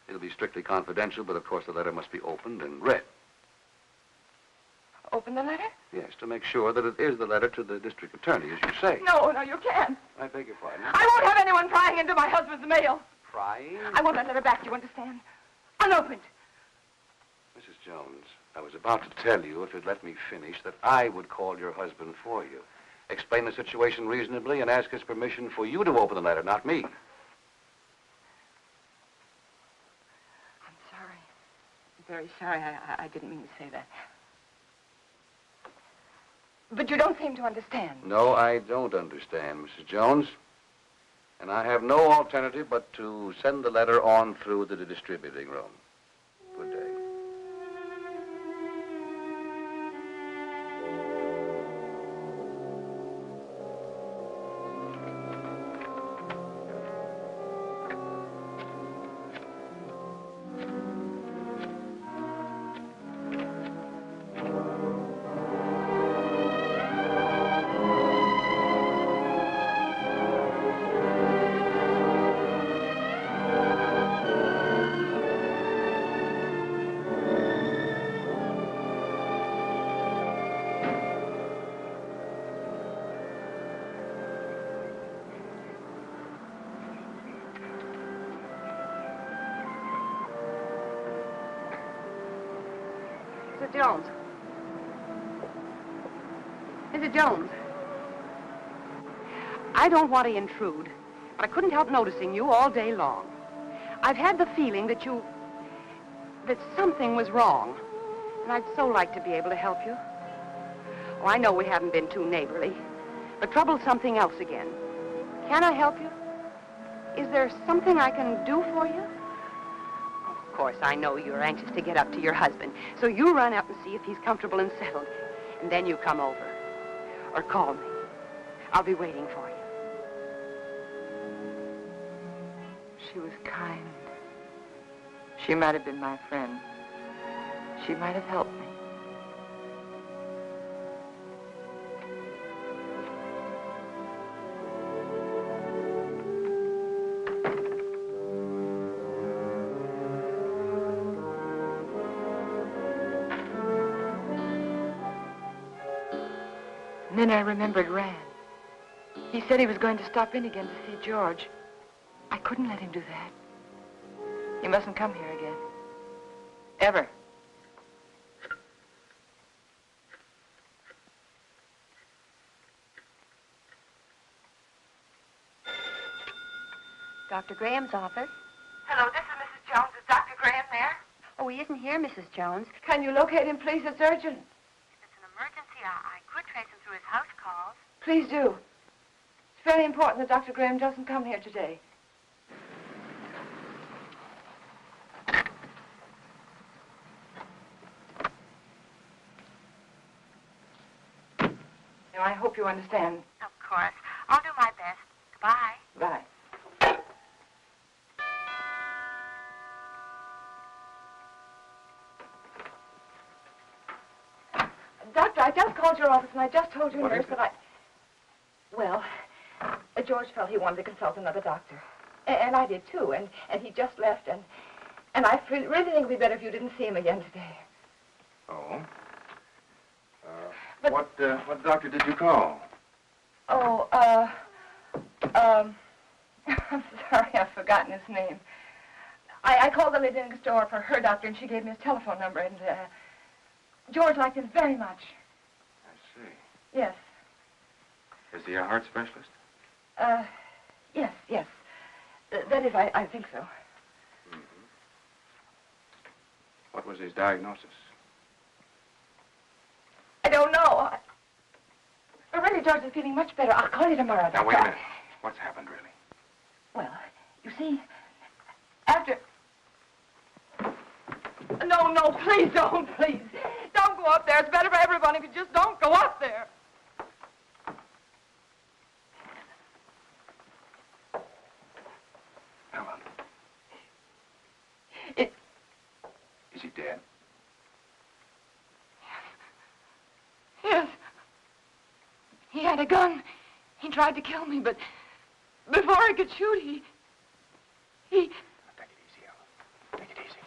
It'll be strictly confidential, but of course the letter must be opened and read. Open the letter? Yes, to make sure that it is the letter to the district attorney, as you say. No, you can't. I beg your pardon. I won't have anyone prying into my husband's mail. Prying? I want that letter back, you understand? Unopened. Mrs. Jones, I was about to tell you, if you'd let me finish, that I would call your husband for you. Explain the situation reasonably and ask his permission for you to open the letter, not me. I'm sorry. Very sorry. I didn't mean to say that. But you don't seem to understand. No, I don't understand, Mrs. Jones. And I have no alternative but to send the letter on through the distributing room. Good day. Mr. Jones. Mr. Jones. I don't want to intrude, but I couldn't help noticing you all day long. I've had the feeling that something was wrong, and I'd so like to be able to help you. Oh, I know we haven't been too neighborly, but trouble's something else again. Can I help you? Is there something I can do for you? Of course, I know you're anxious to get up to your husband, so you run up and see if he's comfortable and settled, and then you come over. Or call me. I'll be waiting for you. She was kind. She might have been my friend. She might have helped me. And then I remembered Rand. He said he was going to stop in again to see George. I couldn't let him do that. He mustn't come here again. Ever. Dr. Graham's office. Hello, this is Mrs. Jones. Is Dr. Graham there? Oh, he isn't here, Mrs. Jones. Can you locate him, please? It's urgent. If it's an emergency, I could trace him through his house calls. Please do. It's very important that Dr. Graham doesn't come here today. Now, I hope you understand. Of course. I'll do my best. Goodbye. Bye. Doctor, I just called your office and I just told your nurse that I... Well, George felt he wanted to consult another doctor. And I did too, and he just left, and I really think it would be better if you didn't see him again today. Oh? But- What doctor did you call? Oh, I'm sorry, I've forgotten his name. I called the lady next door for her doctor, and she gave me his telephone number, and George liked him very much. I see. Yes. Is he a heart specialist? Yes. That is, I think so. Mm-hmm. What was his diagnosis? I don't know. But really, George is feeling much better. I'll call you tomorrow. Now, wait a minute. What's happened, really? Well, you see, after... No, please don't, please. Don't go up there. It's better for everyone if you just don't go up there. Ellen. It... Is he dead? Yes. He had a gun. He tried to kill me, but before I could shoot, he... Take it easy, Ellen. Take it easy.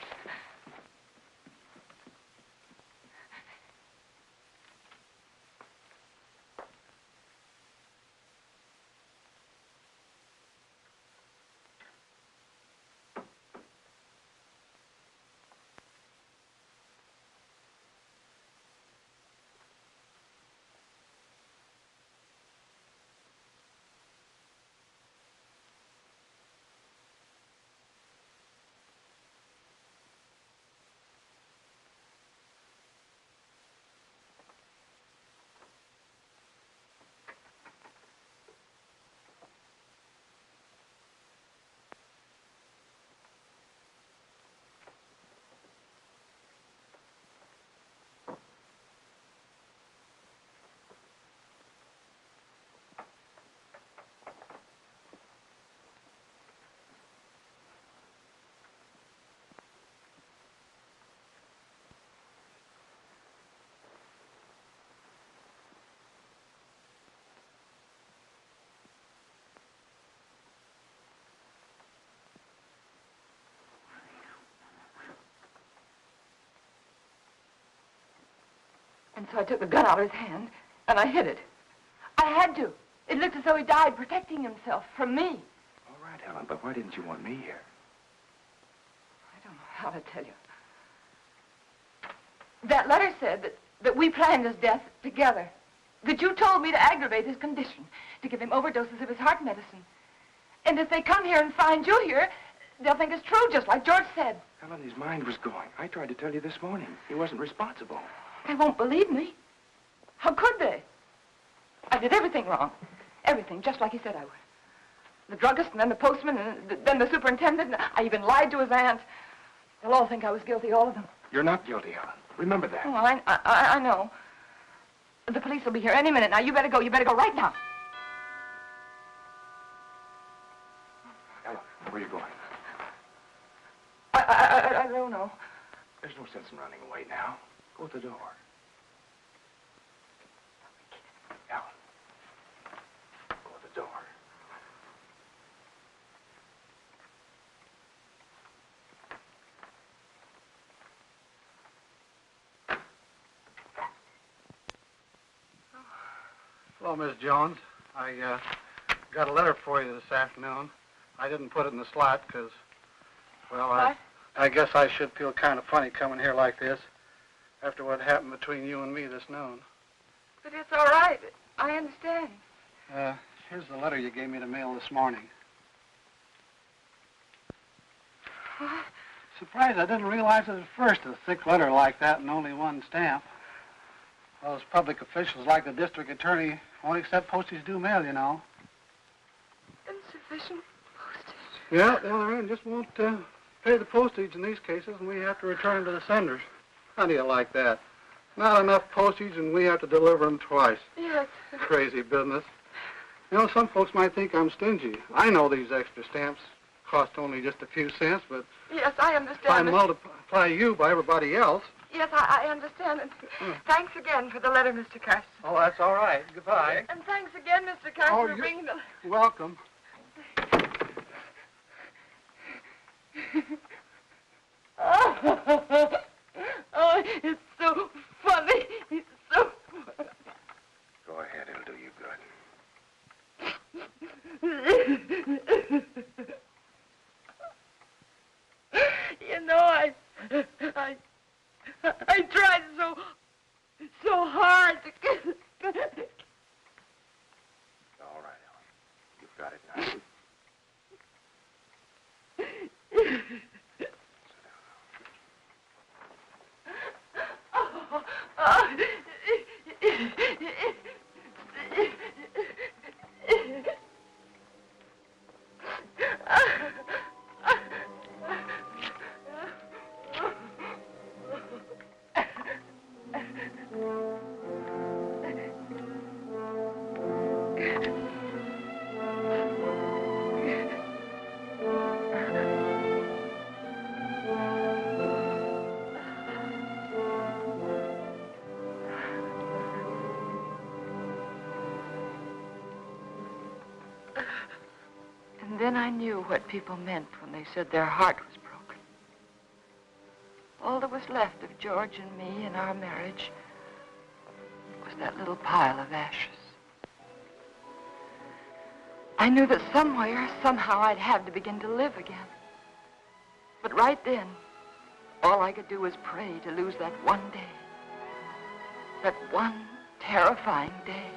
And so I took the gun out of his hand, and I hid it. I had to. It looked as though he died protecting himself from me. All right, Ellen, but why didn't you want me here? I don't know how to tell you. That letter said that we planned his death together. That you told me to aggravate his condition, to give him overdoses of his heart medicine. And if they come here and find you here, they'll think it's true, just like George said. Ellen, his mind was going. I tried to tell you this morning. He wasn't responsible. They won't believe me. How could they? I did everything wrong. Everything, just like he said I would. The druggist, and then the postman, and then the superintendent, and I even lied to his aunt. They'll all think I was guilty, all of them. You're not guilty, Ellen. Remember that. Oh, I know. The police will be here any minute. Now, you better go. You better go right now. Ellen, where are you going? I don't know. There's no sense in running away now. Go to the door. Ellen. Go to the door. Hello, Miss Jones. I got a letter for you this afternoon. I didn't put it in the slot because, well, I guess I should feel kind of funny coming here like this after what happened between you and me this noon. But it's all right. I understand. Here's the letter you gave me to mail this morning. Surprised I didn't realize it at first, a thick letter like that and only one stamp. Those public officials like the district attorney won't accept postage due mail, you know. Insufficient postage. Yeah, the other end just won't pay the postage in these cases, and we have to return them to the senders. How do you like that? Not enough postage, and we have to deliver them twice. Yes. Crazy business. You know, some folks might think I'm stingy. I know these extra stamps cost only just a few cents, but yes, I understand. If I multiply you by everybody else. Yes, I understand. And thanks again for the letter, Mr. Carson. Oh, that's all right. Goodbye. And thanks again, Mr. Carson, for bringing the... Welcome. Oh, it's so funny. It's so funny. Go ahead, it'll do you good. You know, I tried so hard to get... All right, Ellen. You've got it now. And then I knew what people meant when they said their heart was broken. All that was left of George and me and our marriage was that little pile of ashes. I knew that somewhere, somehow, I'd have to begin to live again. But right then, all I could do was pray to lose that one day. That one terrifying day.